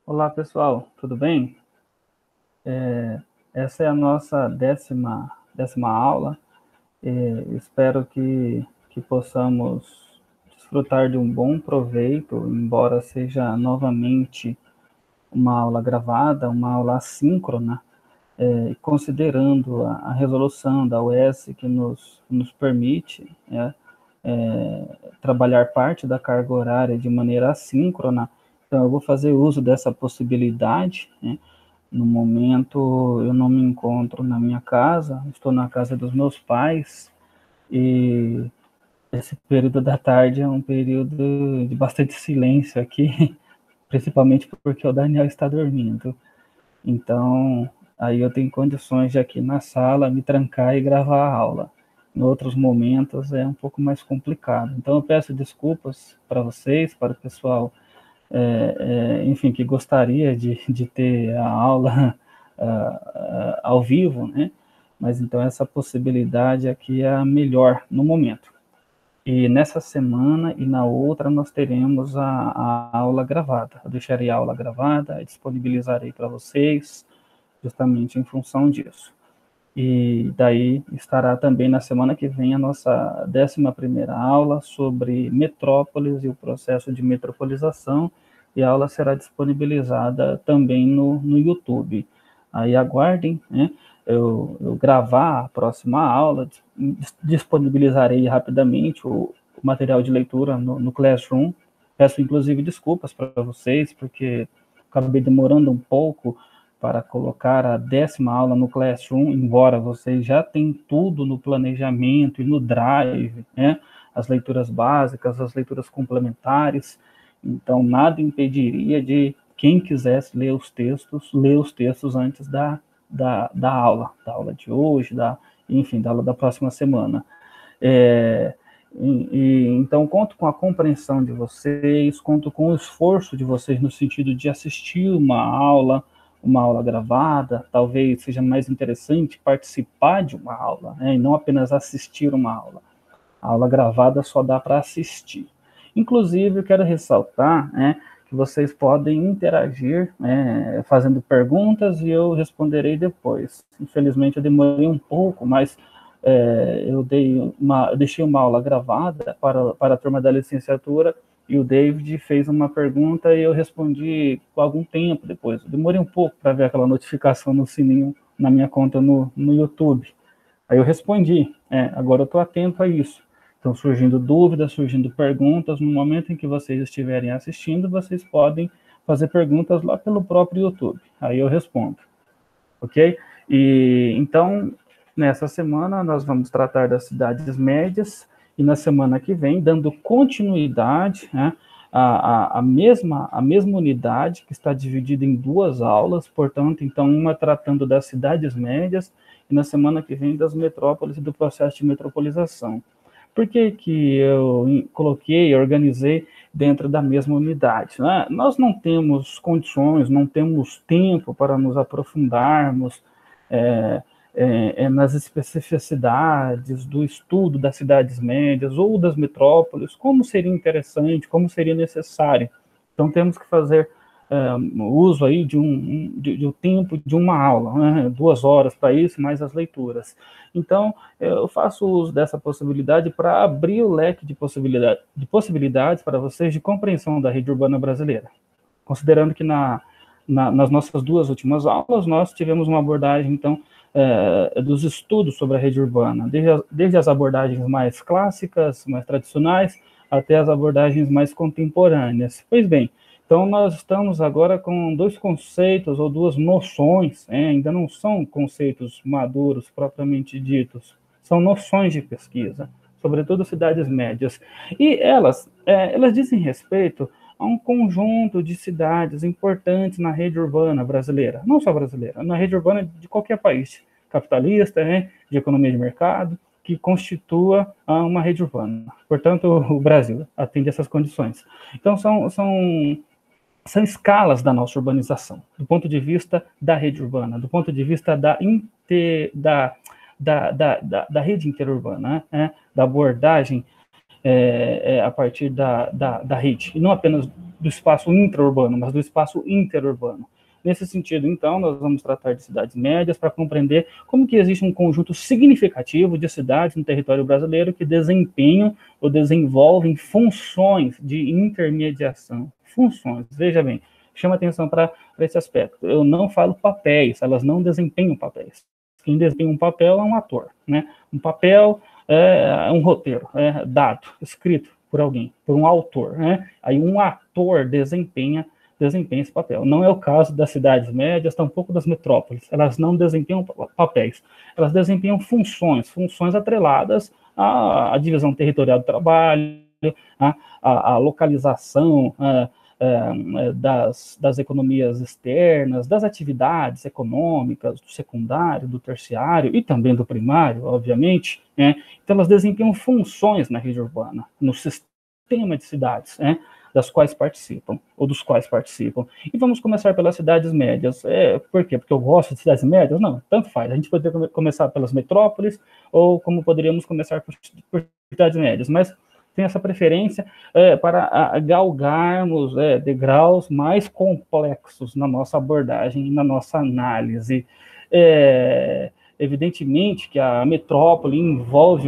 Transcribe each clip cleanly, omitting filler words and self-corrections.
Olá, pessoal, tudo bem? Essa é a nossa décima aula. Espero que possamos desfrutar de um bom proveito, embora seja novamente uma aula gravada, uma aula assíncrona, considerando a resolução da UES que nos permite trabalhar parte da carga horária de maneira assíncrona. Então, eu vou fazer uso dessa possibilidade, né? No momento, eu não me encontro na minha casa, estou na casa dos meus pais, e esse período da tarde é um período de bastante silêncio aqui, principalmente porque o Daniel está dormindo. Então, aí eu tenho condições de aqui na sala me trancar e gravar a aula. Em outros momentos é um pouco mais complicado. Então, eu peço desculpas para vocês, para o pessoal enfim, que gostaria de ter a aula ao vivo, né? Mas então essa possibilidade aqui é a melhor no momento. E nessa semana e na outra nós teremos a aula gravada. Eu deixarei a aula gravada, disponibilizarei para vocês, justamente em função disso. E daí estará também na semana que vem a nossa 11ª aula sobre metrópoles e o processo de metropolização, e a aula será disponibilizada também no YouTube. Aí aguardem, né? Eu gravar a próxima aula, disponibilizarei rapidamente o material de leitura no Classroom. Peço inclusive desculpas para vocês, porque acabei demorando um pouco para colocar a 10ª aula no Classroom, embora vocês já tenham tudo no planejamento e no Drive, né? As leituras básicas, as leituras complementares. Então, nada impediria de quem quisesse ler os textos antes da aula de hoje, enfim, da aula da próxima semana. Então, conto com a compreensão de vocês, conto com o esforço de vocês no sentido de assistir uma aula gravada. Talvez seja mais interessante participar de uma aula, né, e não apenas assistir uma aula. A aula gravada só dá para assistir. Inclusive, eu quero ressaltar, né, que vocês podem interagir, né, fazendo perguntas, e eu responderei depois. Infelizmente, eu demorei um pouco, mas eu deixei uma aula gravada para a turma da licenciatura, e o David fez uma pergunta e eu respondi com algum tempo depois. Eu demorei um pouco para ver aquela notificação no sininho na minha conta no YouTube. Aí eu respondi. Agora eu estou atento a isso. Estão surgindo dúvidas, surgindo perguntas. No momento em que vocês estiverem assistindo, vocês podem fazer perguntas lá pelo próprio YouTube. Aí eu respondo. Ok? E então, nessa semana, nós vamos tratar das cidades médias, e na semana que vem, dando continuidade, né, a mesma unidade, que está dividida em duas aulas, portanto, então, uma tratando das cidades médias, e na semana que vem das metrópoles e do processo de metropolização. Por que eu coloquei, organizei dentro da mesma unidade? Né? Nós não temos condições, não temos tempo para nos aprofundarmos nas especificidades do estudo das cidades médias ou das metrópoles, como seria interessante, como seria necessário. Então, temos que fazer uso aí de um tempo de uma aula, né? 2 horas para isso, mais as leituras. Então, eu faço uso dessa possibilidade para abrir o leque de possibilidades para vocês de compreensão da rede urbana brasileira. Considerando que nas nossas 2 últimas aulas, nós tivemos uma abordagem, então, dos estudos sobre a rede urbana, desde as abordagens mais clássicas, mais tradicionais, até as abordagens mais contemporâneas. Pois bem, então nós estamos agora com 2 conceitos ou 2 noções, ainda não são conceitos maduros propriamente ditos, são noções de pesquisa, sobretudo cidades médias. E elas dizem respeito a um conjunto de cidades importantes na rede urbana brasileira, não só brasileira, na rede urbana de qualquer país capitalista, de economia de mercado, que constitua uma rede urbana. Portanto, o Brasil atende essas condições. Então, são escalas da nossa urbanização, do ponto de vista da rede urbana, do ponto de vista da rede interurbana, da abordagem a partir da rede, e não apenas do espaço intraurbano, mas do espaço interurbano. Nesse sentido, então, nós vamos tratar de cidades médias para compreender como que existe um conjunto significativo de cidades no território brasileiro que desempenham ou desenvolvem funções de intermediação. Funções, veja bem, chama atenção para esse aspecto. Eu não falo papéis, elas não desempenham papéis. Quem desempenha um papel é um ator, né? Um papel é um roteiro, dado, escrito por alguém, por um autor, né? Aí um ator desempenha esse papel. Não é o caso das cidades médias, tampouco das metrópoles. Elas não desempenham papéis. Elas desempenham funções atreladas à divisão territorial do trabalho, à localização das economias externas, das atividades econômicas, do secundário, do terciário e também do primário, obviamente. Né? Então, elas desempenham funções na rede urbana, no sistema de cidades, né? Das quais participam, ou dos quais participam. E vamos começar pelas cidades médias. Por quê? Porque eu gosto de cidades médias? Não, tanto faz. A gente poderia começar pelas metrópoles, ou como poderíamos começar por cidades médias, mas tem essa preferência para galgarmos degraus mais complexos na nossa abordagem, na nossa análise. Evidentemente que a metrópole envolve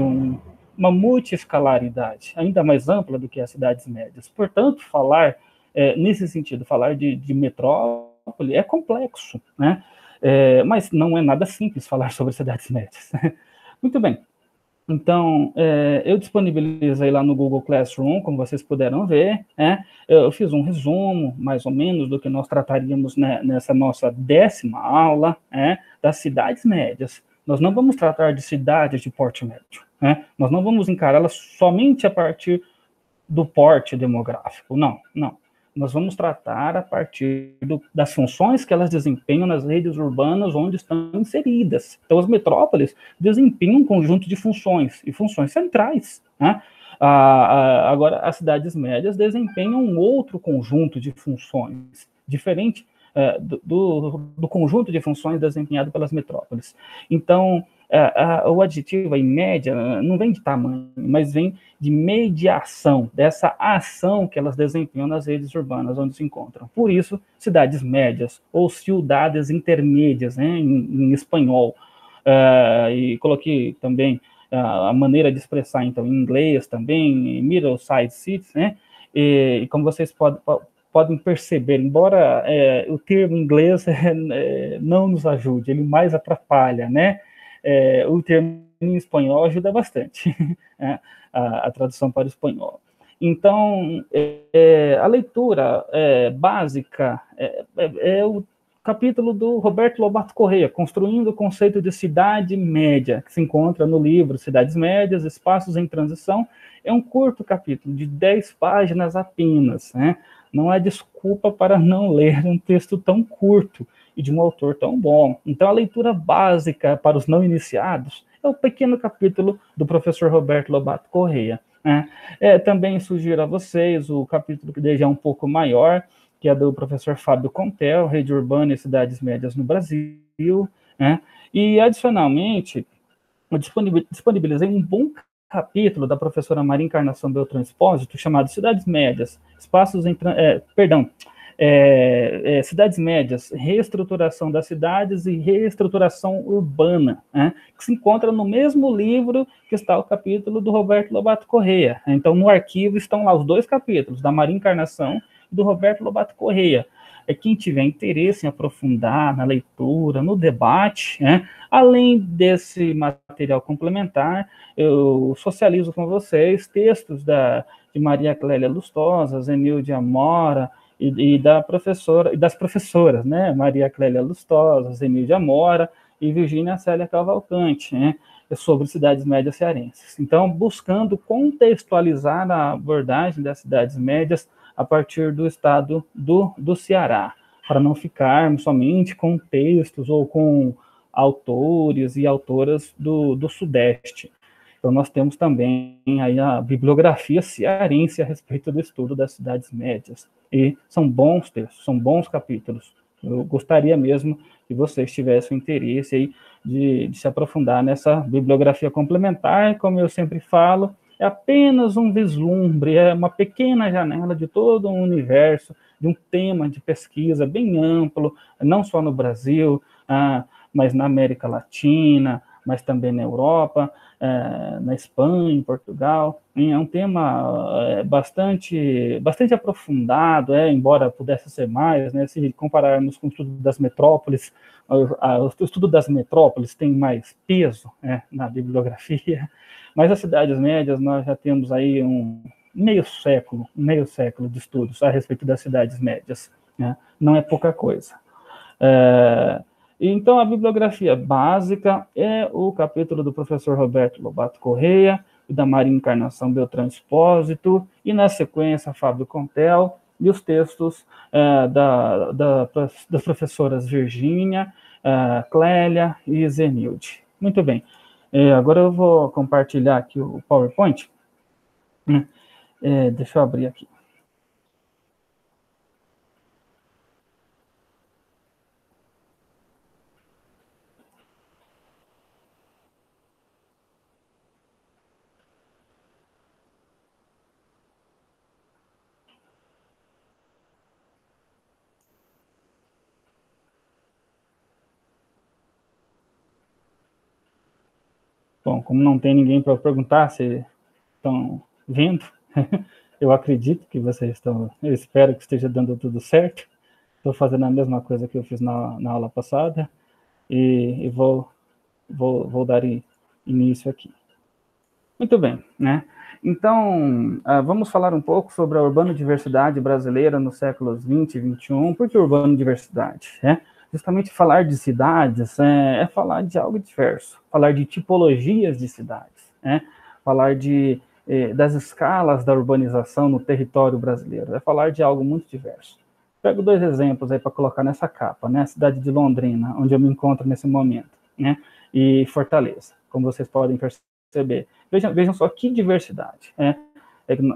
uma multiescalaridade, ainda mais ampla do que as cidades médias. Portanto, nesse sentido, falar de metrópole é complexo, né? Mas não é nada simples falar sobre cidades médias. Muito bem. Então, eu disponibilizei lá no Google Classroom, como vocês puderam ver, eu fiz um resumo, mais ou menos, do que nós trataríamos nessa nossa 10ª aula, das cidades médias. Nós não vamos tratar de cidades de porte médio, nós não vamos encará-las somente a partir do porte demográfico, não. Nós vamos tratar a partir das funções que elas desempenham nas redes urbanas onde estão inseridas. Então, as metrópoles desempenham um conjunto de funções, e funções centrais. Né? Agora, as cidades médias desempenham um outro conjunto de funções, diferente do conjunto de funções desempenhado pelas metrópoles. Então, o adjetivo aí, média, não vem de tamanho, mas vem de mediação, dessa ação que elas desempenham nas redes urbanas onde se encontram. Por isso, cidades médias, ou ciudades intermédias, né, em espanhol. E coloquei também a maneira de expressar, então, em inglês também, middle-sized cities, né, e como vocês podem perceber, embora o termo inglês não nos ajude, ele mais atrapalha, né? O termo em espanhol ajuda bastante, a tradução para o espanhol. Então, a leitura básica é o capítulo do Roberto Lobato Corrêa, Construindo o Conceito de Cidade Média, que se encontra no livro Cidades Médias, Espaços em Transição. É um curto capítulo, de 10 páginas apenas, né? Não há desculpa para não ler um texto tão curto e de um autor tão bom. Então, a leitura básica para os não iniciados é o pequeno capítulo do professor Roberto Lobato Corrêa. Né? Também sugiro a vocês o capítulo que já é um pouco maior, que é do professor Fábio Contel, Rede Urbana e Cidades Médias no Brasil. Né? E, adicionalmente, eu disponibilizei um bom capítulo da professora Maria Encarnação Beltrão Espósito, chamado Cidades Médias, Cidades Médias, Reestruturação das Cidades e Reestruturação Urbana, né, que se encontra no mesmo livro que está o capítulo do Roberto Lobato Corrêa. Então, no arquivo estão lá os 2 capítulos, da Maria Encarnação e do Roberto Lobato Corrêa. Quem tiver interesse em aprofundar na leitura, no debate, né, além desse material complementar, eu socializo com vocês textos de Maria Clélia Lustosa, Zenilde Amora, e das professoras, né, Maria Clélia Lustosa, Zenilde Amora e Virgínia Célia Cavalcante, né, sobre cidades médias cearenses. Então, buscando contextualizar a abordagem das cidades médias a partir do estado do Ceará, para não ficarmos somente com textos ou com autores e autoras do Sudeste. Então, nós temos também aí a bibliografia cearense a respeito do estudo das cidades médias. E são bons textos, são bons capítulos. Eu gostaria mesmo que vocês tivessem interesse aí de se aprofundar nessa bibliografia complementar. Como eu sempre falo, é apenas um vislumbre, é uma pequena janela de todo um universo, de um tema de pesquisa bem amplo, não só no Brasil, mas na América Latina, mas também na Europa, na Espanha, em Portugal. É um tema bastante aprofundado, embora pudesse ser mais, né, se compararmos com o estudo das metrópoles. O estudo das metrópoles tem mais peso, na bibliografia, mas as cidades médias nós já temos aí um meio século de estudos a respeito das cidades médias, né? Não é pouca coisa. Então, a bibliografia básica é o capítulo do professor Roberto Lobato Correia, da Maria Encarnação Beltrão Espósito, e, na sequência, Fábio Contel, e os textos das professoras Virgínia, Clélia e Zenilde. Muito bem. Agora eu vou compartilhar aqui o PowerPoint. Deixa eu abrir aqui. Bom, como não tem ninguém para perguntar se estão vendo, eu acredito que vocês estão, eu espero que esteja dando tudo certo. Estou fazendo a mesma coisa que eu fiz na aula passada e vou dar início aqui. Muito bem, né? Então, vamos falar um pouco sobre a urbano-diversidade brasileira nos séculos 20 e 21. Por que urbano-diversidade? Justamente falar de cidades é falar de algo diverso, falar de tipologias de cidades, falar das escalas da urbanização no território brasileiro, é falar de algo muito diverso. Pego 2 exemplos aí para colocar nessa capa, né? A cidade de Londrina, onde eu me encontro nesse momento, né? E Fortaleza, como vocês podem perceber. Vejam só que diversidade,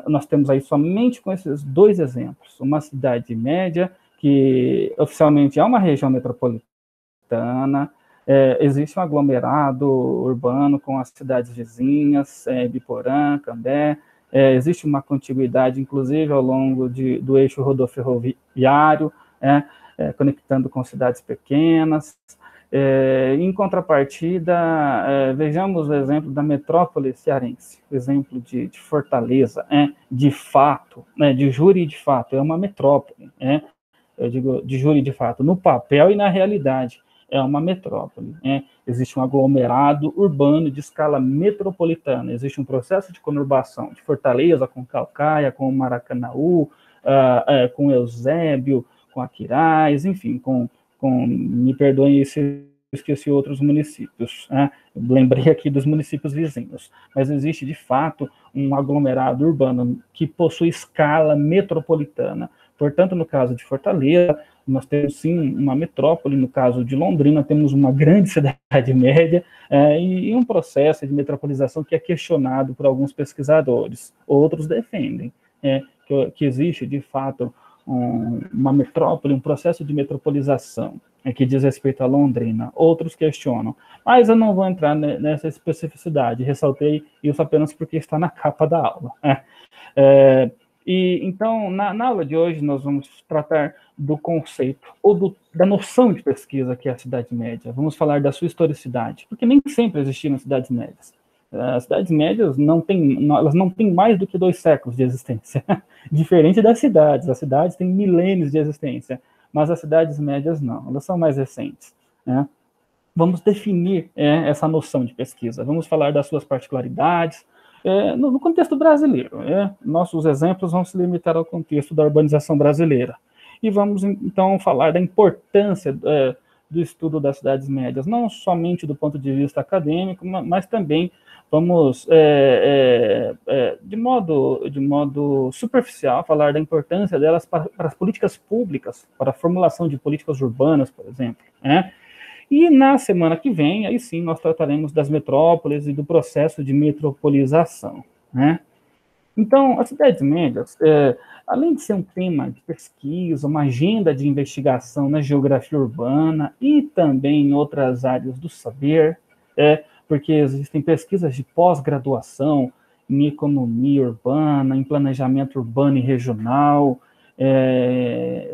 nós temos aí somente com esses 2 exemplos, uma cidade média, que oficialmente é uma região metropolitana, existe um aglomerado urbano com as cidades vizinhas, Biporã, Cambé, existe uma contiguidade, inclusive, ao longo do eixo rodoferroviário, conectando com cidades pequenas. Em contrapartida, vejamos o exemplo da metrópole cearense, o exemplo de Fortaleza, de fato, de jure e de fato, é uma metrópole, eu digo de jure e de fato, no papel e na realidade, é uma metrópole. Existe um aglomerado urbano de escala metropolitana, existe um processo de conurbação de Fortaleza com Calcaia, com Maracanaú, com Eusébio, com Aquiraz, enfim, me perdoem se esqueci outros municípios, lembrei aqui dos municípios vizinhos, mas existe de fato um aglomerado urbano que possui escala metropolitana. Portanto, no caso de Fortaleza, nós temos sim uma metrópole, no caso de Londrina, temos uma grande cidade média e um processo de metropolização que é questionado por alguns pesquisadores. Outros defendem que existe, de fato, uma metrópole, um processo de metropolização que diz respeito a Londrina. Outros questionam, mas eu não vou entrar nessa especificidade, ressaltei isso apenas porque está na capa da aula. Então, na aula de hoje, nós vamos tratar do conceito, ou da noção de pesquisa que é a cidade média. Vamos falar da sua historicidade, porque nem sempre existiram cidades médias. As cidades médias elas não têm mais do que 2 séculos de existência, diferente das cidades. As cidades têm milênios de existência, mas as cidades médias não, elas são mais recentes. Vamos definir essa noção de pesquisa, vamos falar das suas particularidades, no contexto brasileiro. Nossos exemplos vão se limitar ao contexto da urbanização brasileira. E vamos, então, falar da importância do estudo das cidades médias, não somente do ponto de vista acadêmico, mas também vamos, de modo superficial, falar da importância delas para as políticas públicas, para a formulação de políticas urbanas, por exemplo. E na semana que vem, aí sim, nós trataremos das metrópoles e do processo de metropolização. Então, as cidades médias, além de ser um tema de pesquisa, uma agenda de investigação na geografia urbana e também em outras áreas do saber, porque existem pesquisas de pós-graduação em economia urbana, em planejamento urbano e regional,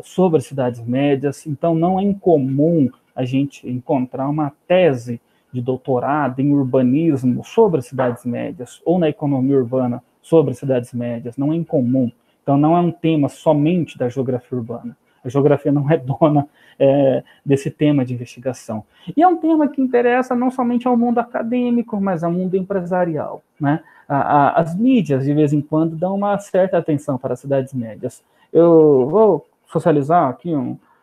sobre as cidades médias. Então, não é incomum a gente encontrar uma tese de doutorado em urbanismo sobre as cidades médias, ou na economia urbana sobre as cidades médias. Não é incomum. Então, não é um tema somente da geografia urbana. A geografia não é dona desse tema de investigação. E é um tema que interessa não somente ao mundo acadêmico, mas ao mundo empresarial, né? As mídias, de vez em quando, dão uma certa atenção para as cidades médias. Eu vou socializar aqui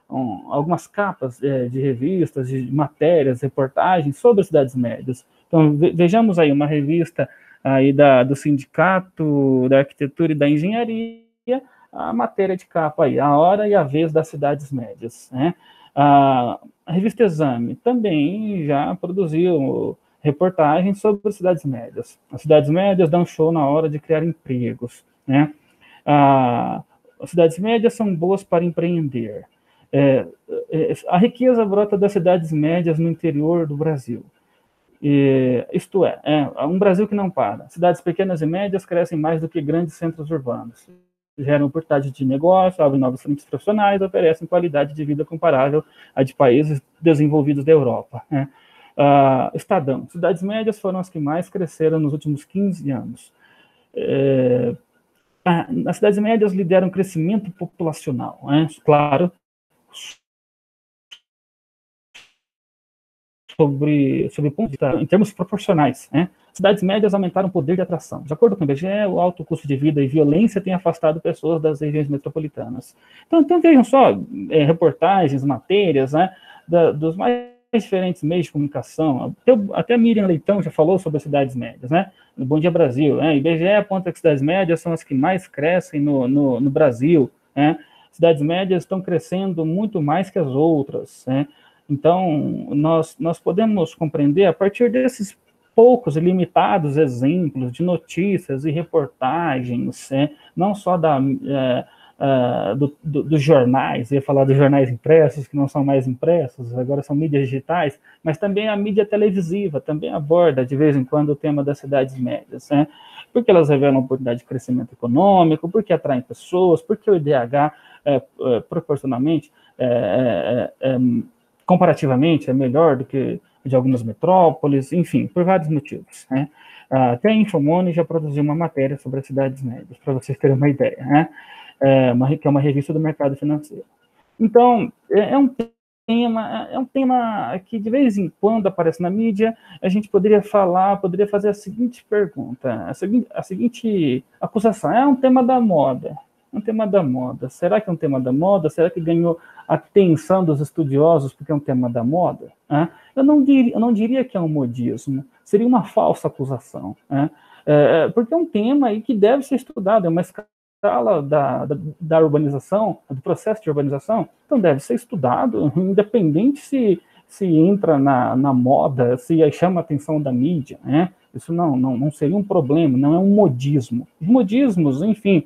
algumas capas de revistas, de matérias, reportagens sobre as cidades médias. Então, vejamos aí uma revista aí do Sindicato da Arquitetura e da Engenharia, a matéria de capa aí, a hora e a vez das cidades médias, né? A revista Exame também já produziu reportagens sobre as cidades médias. As cidades médias dão show na hora de criar empregos, né? As cidades médias são boas para empreender. A riqueza brota das cidades médias no interior do Brasil. Isto é, um Brasil que não para. Cidades pequenas e médias crescem mais do que grandes centros urbanos. Geram oportunidades de negócio, abrem novos frentes profissionais, oferecem qualidade de vida comparável à de países desenvolvidos da Europa, né? Estadão. Cidades médias foram as que mais cresceram nos últimos 15 anos. As cidades médias lideram crescimento populacional, né? Claro, sobre ponto de vista, em termos proporcionais, né? Cidades médias aumentaram o poder de atração. De acordo com o IBGE, o alto custo de vida e violência têm afastado pessoas das regiões metropolitanas. Então vejam só, reportagens, matérias, né, dos mais diferentes meios de comunicação. Até a Miriam Leitão já falou sobre as cidades médias, né? No Bom Dia Brasil, né? IBGE aponta que cidades médias são as que mais crescem no Brasil, né? Cidades médias estão crescendo muito mais que as outras, né? Então, nós podemos compreender, a partir desses poucos e limitados exemplos de notícias e reportagens, não só dos jornais, eu ia falar dos jornais impressos, que não são mais impressos, agora são mídias digitais, mas também a mídia televisiva também aborda, de vez em quando, o tema das cidades médias, né? Porque elas revelam oportunidade de crescimento econômico, porque atraem pessoas, porque o IDH, proporcionalmente, comparativamente, é melhor do que de algumas metrópoles, enfim, por vários motivos, né? Até a Infomone já produziu uma matéria sobre as cidades médias, para vocês terem uma ideia, né? Que é uma revista do mercado financeiro. Então, é um tema que de vez em quando aparece na mídia. A gente poderia fazer a seguinte pergunta, a seguinte acusação: é um tema da moda. Um tema da moda. Será que é um tema da moda? Será que ganhou a atenção dos estudiosos porque é um tema da moda? Eu não diria que é um modismo, seria uma falsa acusação, porque é um tema aí que deve ser estudado, é uma escala da urbanização, do processo de urbanização, então deve ser estudado, independente se entra na moda, se chama a atenção da mídia, né? Isso não seria um problema, não é um modismo. Os modismos, enfim,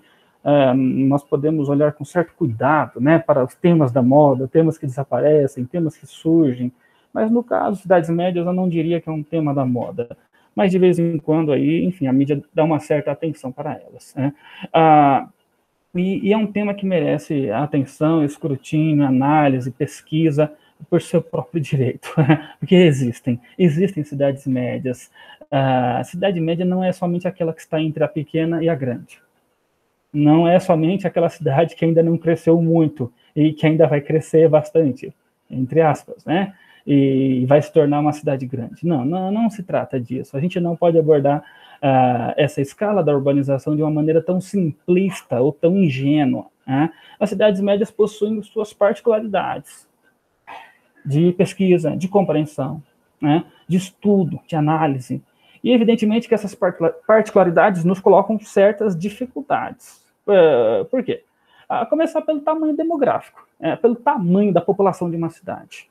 nós podemos olhar com certo cuidado, né, para os temas da moda, temas que desaparecem, temas que surgem, mas no caso, cidades médias, eu não diria que é um tema da moda, mas de vez em quando aí, enfim, a mídia dá uma certa atenção para elas, né? E é um tema que merece atenção, escrutínio, análise, pesquisa, por seu próprio direito, porque existem cidades médias. A cidade média não é somente aquela que está entre a pequena e a grande. Não é somente aquela cidade que ainda não cresceu muito e que ainda vai crescer bastante, entre aspas, né? E vai se tornar uma cidade grande. Não se trata disso. A gente não pode abordar essa escala da urbanização de uma maneira tão simplista ou tão ingênua, né? As cidades médias possuem suas particularidades de pesquisa, de compreensão, né? De estudo, de análise. E, evidentemente, que essas particularidades nos colocam certas dificuldades. Por quê? A começar pelo tamanho demográfico, pelo tamanho da população de uma cidade.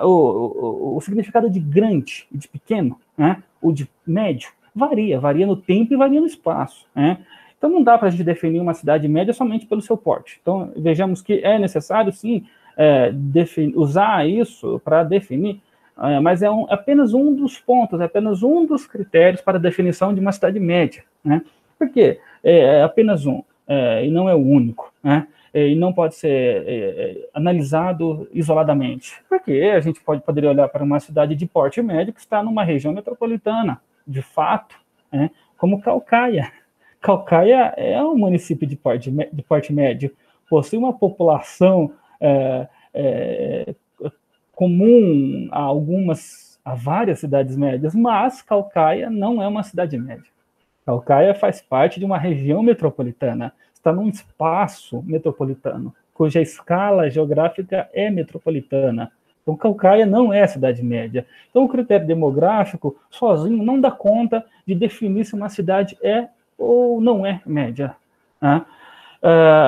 O significado de grande e de pequeno, né, ou de médio, varia no tempo e varia no espaço, né? Então, não dá para a gente definir uma cidade média somente pelo seu porte. Então, vejamos que é necessário, sim, usar isso para definir mas é apenas um dos pontos, é apenas um dos critérios para a definição de uma cidade média, né? Por quê? É apenas um, e não é o único, né? E não pode ser analisado isoladamente. Porque a gente poderia olhar para uma cidade de porte médio que está numa região metropolitana, de fato, né? Como Caucaia. Caucaia é um município de porte médio, possui uma população comum a várias cidades médias, mas Caucaia não é uma cidade média. Caucaia faz parte de uma região metropolitana, está num espaço metropolitano, cuja escala geográfica é metropolitana. Então, Caucaia não é cidade média. Então, o critério demográfico, sozinho, não dá conta de definir se uma cidade é ou não é média. Né?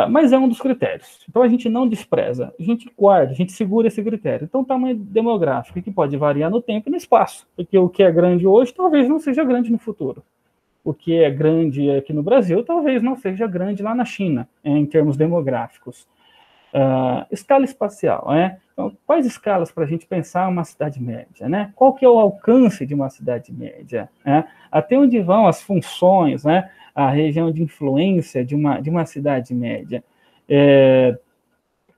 Mas é um dos critérios. Então, a gente não despreza, a gente guarda, a gente segura esse critério. Então, o tamanho demográfico, que pode variar no tempo e no espaço, porque o que é grande hoje talvez não seja grande no futuro. O que é grande aqui no Brasil talvez não seja grande lá na China, em termos demográficos. Escala espacial, né? Então, quais escalas para a gente pensar uma cidade média, né? Qual que é o alcance de uma cidade média? Né? Até onde vão as funções, né? A região de influência de uma cidade média?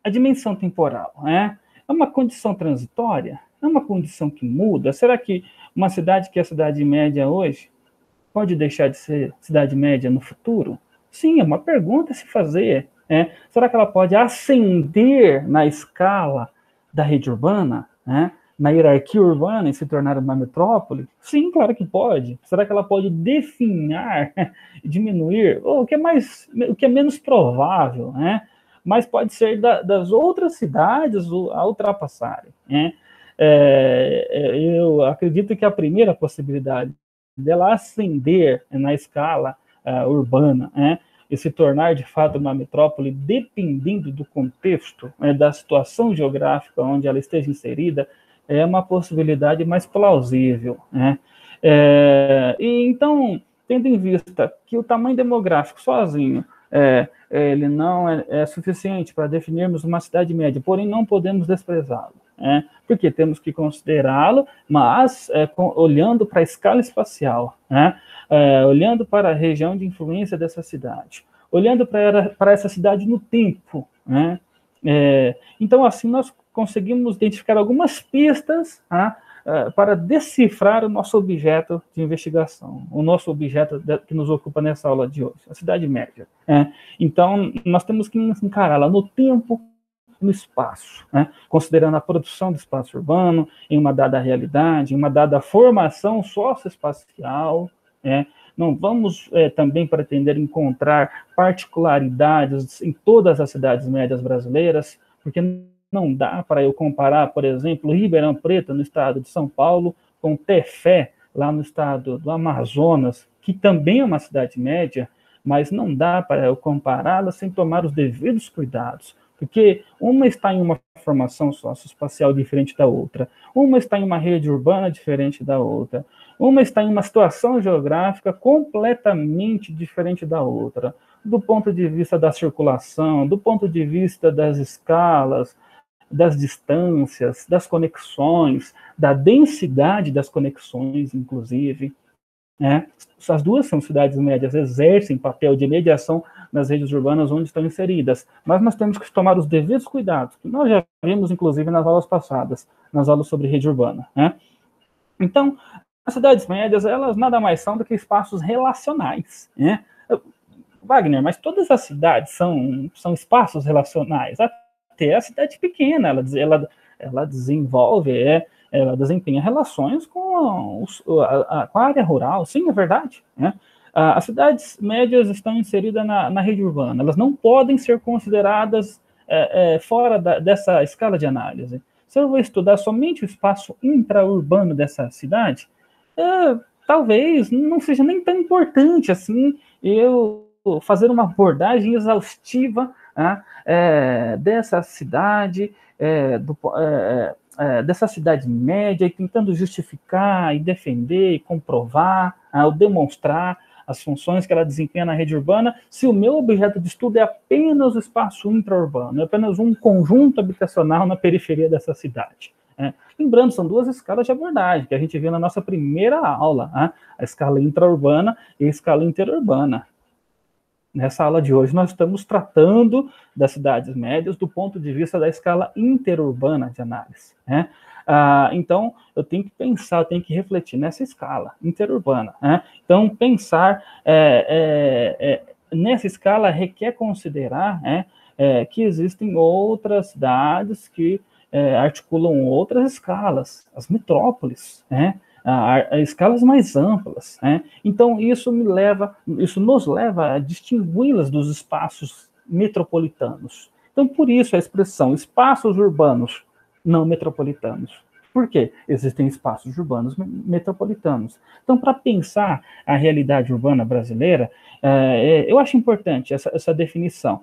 A dimensão temporal, né? É uma condição transitória? É uma condição que muda? Será que uma cidade que é cidade média hoje pode deixar de ser cidade média no futuro? Sim, é uma pergunta a se fazer. Né? Será que ela pode ascender na escala da rede urbana, né? Na hierarquia urbana e se tornar uma metrópole? Sim, claro que pode. Será que ela pode definhar, diminuir? O que é menos provável, né? Mas pode ser das outras cidades a ultrapassarem. Né? Eu acredito que a primeira possibilidade dela ascender na escala urbana, né, e se tornar de fato uma metrópole, dependendo do contexto, da situação geográfica onde ela esteja inserida, é uma possibilidade mais plausível. Né? E então, tendo em vista que o tamanho demográfico sozinho ele não é suficiente para definirmos uma cidade média, porém não podemos desprezá-lo. Porque temos que considerá-lo, mas olhando para a escala espacial, olhando para a região de influência dessa cidade, olhando para essa cidade no tempo. Então, assim, nós conseguimos identificar algumas pistas para decifrar o nosso objeto de investigação, o nosso objeto que nos ocupa nessa aula de hoje, a cidade média. Então, nós temos que encará-la no tempo, no espaço, considerando a produção do espaço urbano em uma dada realidade, em uma dada formação socioespacial. Não vamos também pretender encontrar particularidades em todas as cidades médias brasileiras, porque não dá para eu comparar, por exemplo, Ribeirão Preto, no estado de São Paulo, com Tefé, lá no estado do Amazonas, que também é uma cidade média, mas não dá para eu compará-la sem tomar os devidos cuidados, porque uma está em uma formação socioespacial diferente da outra, uma está em uma rede urbana diferente da outra, uma está em uma situação geográfica completamente diferente da outra, do ponto de vista da circulação, do ponto de vista das escalas, das distâncias, das conexões, da densidade das conexões, inclusive. As duas são cidades médias, exercem papel de mediação nas redes urbanas onde estão inseridas, mas nós temos que tomar os devidos cuidados, que nós já vimos, inclusive, nas aulas passadas, nas aulas sobre rede urbana. Então, as cidades médias, elas nada mais são do que espaços relacionais. Wagner, mas todas as cidades são espaços relacionais, até a cidade pequena, ela desenvolve, ela desempenha relações com a área rural, sim, é verdade. As cidades médias estão inseridas na rede urbana, elas não podem ser consideradas fora dessa escala de análise. Se eu vou estudar somente o espaço intraurbano dessa cidade, talvez não seja nem tão importante assim eu fazer uma abordagem exaustiva dessa cidade, dessa cidade média, e tentando justificar e defender e comprovar, ou demonstrar as funções que ela desempenha na rede urbana, se o meu objeto de estudo é apenas o espaço intraurbano, é apenas um conjunto habitacional na periferia dessa cidade. Lembrando, são duas escalas de abordagem, que a gente viu na nossa primeira aula, a escala intraurbana e a escala interurbana. Nessa aula de hoje, nós estamos tratando das cidades médias do ponto de vista da escala interurbana de análise. Então, eu tenho que pensar, eu tenho que refletir nessa escala interurbana. Então, pensar nessa escala requer considerar que existem outras cidades que articulam outras escalas, as metrópoles, a escalas mais amplas. Então, isso nos leva a distingui-las dos espaços metropolitanos. Então, por isso a expressão espaços urbanos não metropolitanos. Por quê? Existem espaços urbanos metropolitanos. Então, para pensar a realidade urbana brasileira, eu acho importante essa definição.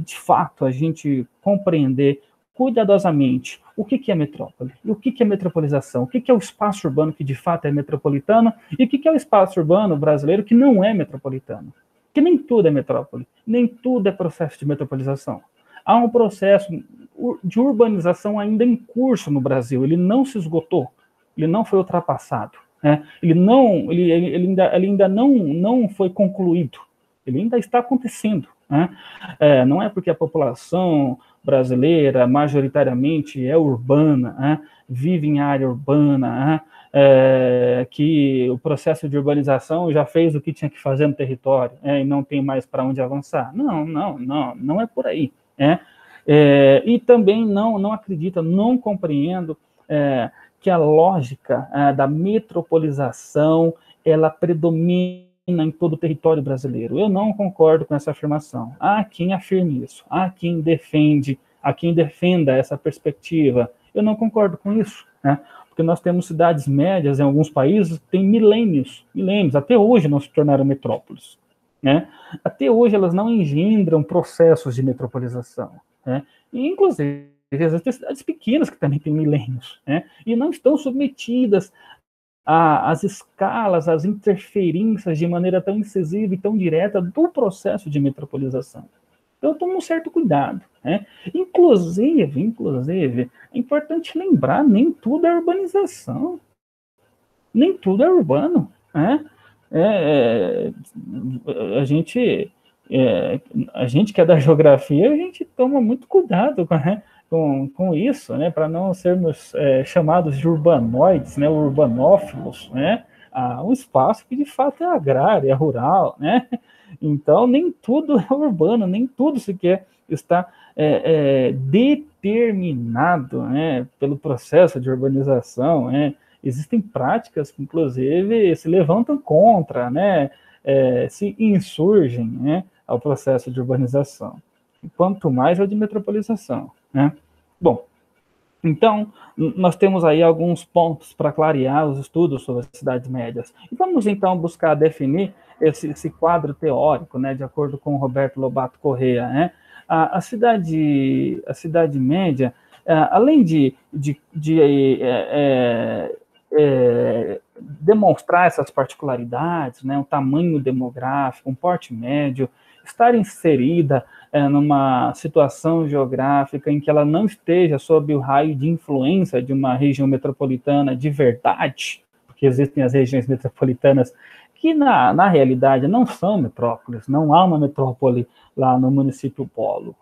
De fato, a gente compreender cuidadosamente o que é metrópole, o que é metropolização, o que é o espaço urbano que de fato é metropolitano e o que é o espaço urbano brasileiro que não é metropolitano. Que nem tudo é metrópole, nem tudo é processo de metropolização. Há um processo de urbanização ainda em curso no Brasil, ele não se esgotou, ele não foi ultrapassado, ele ainda não foi concluído, ele ainda está acontecendo. Não é porque a população brasileira majoritariamente é urbana, vive em área urbana, que o processo de urbanização já fez o que tinha que fazer no território, e não tem mais para onde avançar. Não é por aí. E também não acredito, não compreendo que a lógica da metropolização ela predomina em todo o território brasileiro. Eu não concordo com essa afirmação. Há quem afirme isso, há quem defenda essa perspectiva. Eu não concordo com isso, porque nós temos cidades médias em alguns países que têm milênios, até hoje não se tornaram metrópoles. Até hoje elas não engendram processos de metropolização. E, inclusive, existem cidades pequenas que também têm milênios, e não estão submetidas às escalas, às interferências de maneira tão incisiva e tão direta do processo de metropolização. Então, eu tomo um certo cuidado. Inclusive, é importante lembrar, nem tudo é urbanização. Nem tudo é urbano. A gente que é da geografia, a gente toma muito cuidado com isso, para não sermos chamados de urbanoides, urbanófilos, um espaço que de fato é agrário, é rural, Então, nem tudo é urbano, nem tudo sequer está determinado pelo processo de urbanização. Existem práticas que, inclusive, se levantam contra, se insurgem ao processo de urbanização. E quanto mais é o de metropolização. Bom, então, nós temos aí alguns pontos para clarear os estudos sobre as cidades médias. E vamos, então, buscar definir esse quadro teórico, de acordo com o Roberto Lobato Corrêa. A cidade média, além de demonstrar essas particularidades, um tamanho demográfico, um porte médio, estar inserida numa situação geográfica em que ela não esteja sob o raio de influência de uma região metropolitana de verdade, porque existem as regiões metropolitanas que, na realidade, não são metrópoles, não há uma metrópole lá no município polo.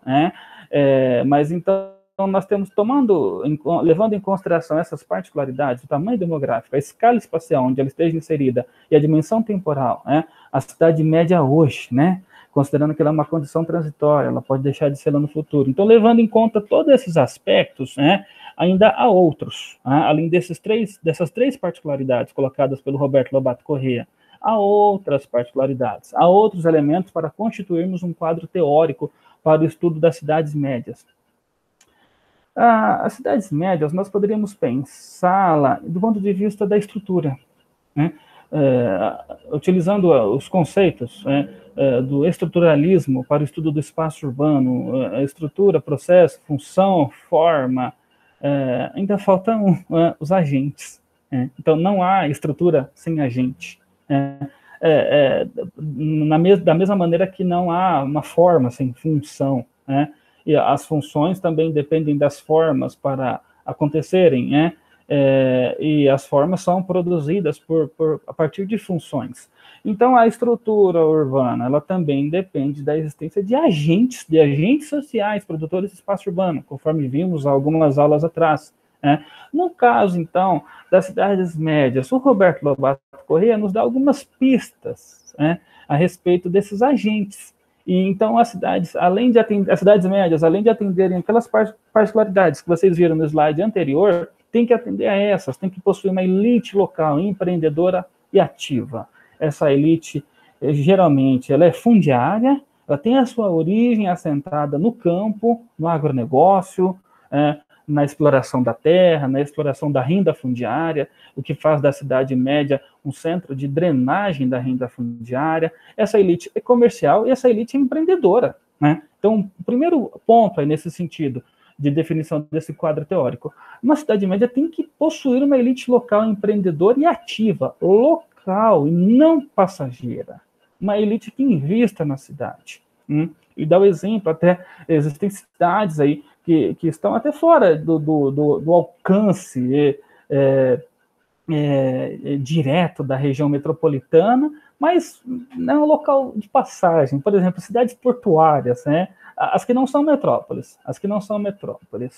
Mas, então, nós temos levando em consideração essas particularidades, o tamanho demográfico, a escala espacial onde ela esteja inserida e a dimensão temporal, a cidade média hoje, considerando que ela é uma condição transitória, ela pode deixar de ser lá no futuro. Então, levando em conta todos esses aspectos, ainda há outros, além dessas três particularidades colocadas pelo Roberto Lobato Corrêa, há outras particularidades, há outros elementos para constituirmos um quadro teórico para o estudo das cidades médias. As cidades médias, nós poderíamos pensá-la do ponto de vista da estrutura, utilizando os conceitos do estruturalismo para o estudo do espaço urbano, a estrutura, processo, função, forma, ainda faltam os agentes. Então, não há estrutura sem agente. Da mesma maneira que não há uma forma sem função, e as funções também dependem das formas para acontecerem, né? E as formas são produzidas a partir de funções. Então, a estrutura urbana, ela também depende da existência de agentes sociais, produtores de espaço urbano, conforme vimos algumas aulas atrás, né? No caso, então, das cidades médias, o Roberto Lobato Corrêa nos dá algumas pistas, né, a respeito desses agentes. E então as cidades, as cidades médias, além de atenderem aquelas particularidades que vocês viram no slide anterior, tem que atender a essas, tem que possuir uma elite local, empreendedora e ativa. Essa elite, geralmente, ela é fundiária, ela tem a sua origem assentada no campo, no agronegócio, na exploração da terra, na exploração da renda fundiária, o que faz da cidade média um centro de drenagem da renda fundiária. Essa elite é comercial e essa elite é empreendedora, né? Então, o primeiro ponto aí nesse sentido de definição desse quadro teórico, uma cidade média tem que possuir uma elite local empreendedora e ativa, local e não passageira. Uma elite que invista na cidade. E dá o exemplo, até existem cidades aí que estão até fora do alcance direto da região metropolitana, mas não é um local de passagem. Por exemplo, cidades portuárias, né? As que não são metrópoles,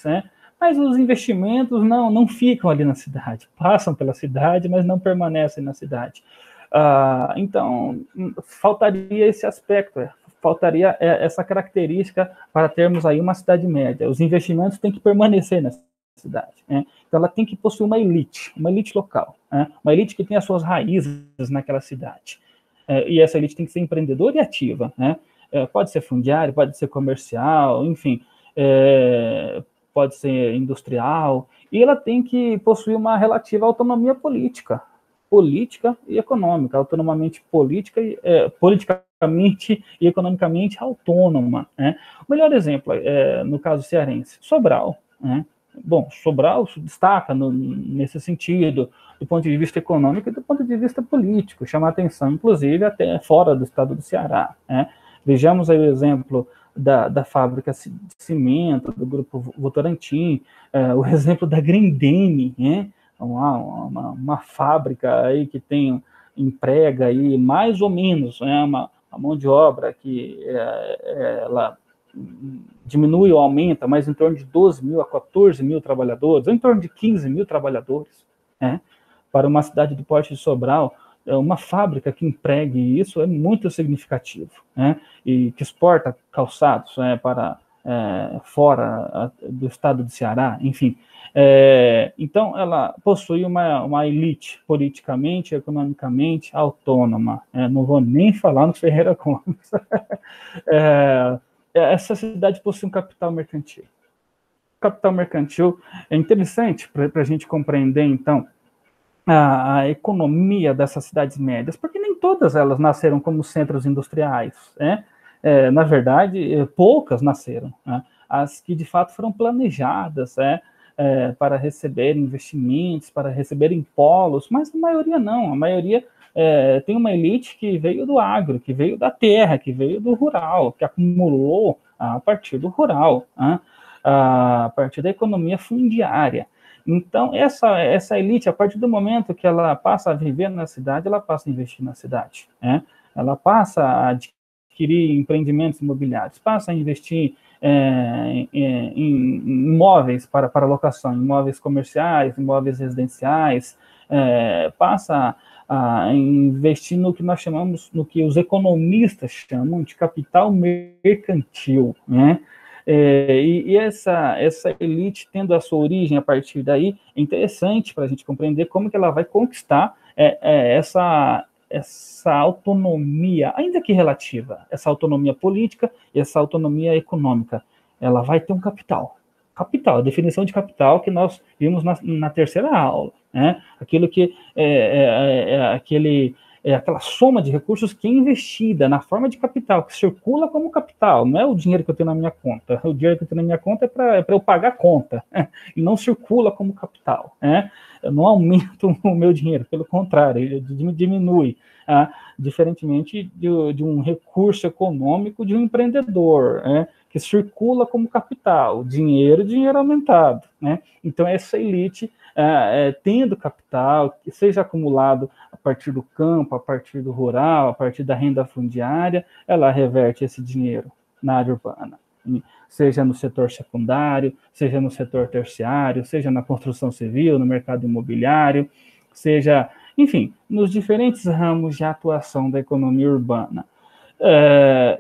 né? Mas os investimentos não ficam ali na cidade, passam pela cidade, mas não permanecem na cidade. Então, faltaria esse aspecto, faltaria essa característica para termos aí uma cidade média. Os investimentos têm que permanecer nessa cidade, né? Então, ela tem que possuir uma elite local, né? Uma elite que tem as suas raízes naquela cidade. E essa elite tem que ser empreendedora e ativa, né? Pode ser fundiário, pode ser comercial, enfim, pode ser industrial, e ela tem que possuir uma relativa autonomia política e econômica, autonomamente politicamente e economicamente autônoma, né? O melhor exemplo, no caso cearense, Sobral, né? Bom, Sobral se destaca nesse sentido, do ponto de vista econômico e do ponto de vista político, chama atenção, inclusive, até fora do estado do Ceará, né? Vejamos aí o exemplo da fábrica de cimento, do grupo Votorantim, o exemplo da Grendene, né? Uma fábrica aí que emprega aí mais ou menos, né, uma mão de obra que ela diminui ou aumenta, mas em torno de 12 mil a 14 mil trabalhadores, em torno de 15 mil trabalhadores, né? Para uma cidade do porte de Sobral, uma fábrica que empregue isso é muito significativo, né? E que exporta calçados para fora do estado do Ceará, enfim. Então, ela possui uma elite politicamente, economicamente autônoma. Não vou nem falar no Ferreira Gomes. Essa cidade possui um capital mercantil. O capital mercantil é interessante para a gente compreender, então, a economia dessas cidades médias, porque nem todas elas nasceram como centros industriais, né? Na verdade, poucas nasceram, né? As que de fato foram planejadas, para receber investimentos, para receberem polos, mas a maioria não, a maioria tem uma elite que veio do agro, que veio da terra, que veio do rural, que acumulou a partir do rural, né? A partir da economia fundiária. Então, essa elite, a partir do momento que ela passa a viver na cidade, ela passa a investir na cidade, né? Ela passa a adquirir empreendimentos imobiliários, passa a investir em imóveis para locação, imóveis comerciais, imóveis residenciais, passa a investir no que nós chamamos, no que os economistas chamam de capital mercantil, né? E essa elite, tendo a sua origem a partir daí, é interessante para a gente compreender como que ela vai conquistar essa autonomia, ainda que relativa, essa autonomia política e essa autonomia econômica. Ela vai ter um capital, a definição de capital que nós vimos na terceira aula, né? Aquilo que é aquela soma de recursos que é investida na forma de capital, que circula como capital, não é o dinheiro que eu tenho na minha conta. O dinheiro que eu tenho na minha conta é para eu pagar a conta, e não circula como capital. Eu não aumento o meu dinheiro, pelo contrário, ele diminui, diferentemente de um recurso econômico de um empreendedor, que circula como capital, dinheiro aumentado. Então, essa elite, tendo capital, que seja acumulado a partir do campo, a partir do rural, a partir da renda fundiária, ela reverte esse dinheiro na área urbana, seja no setor secundário, seja no setor terciário, seja na construção civil, no mercado imobiliário, seja, enfim, nos diferentes ramos de atuação da economia urbana.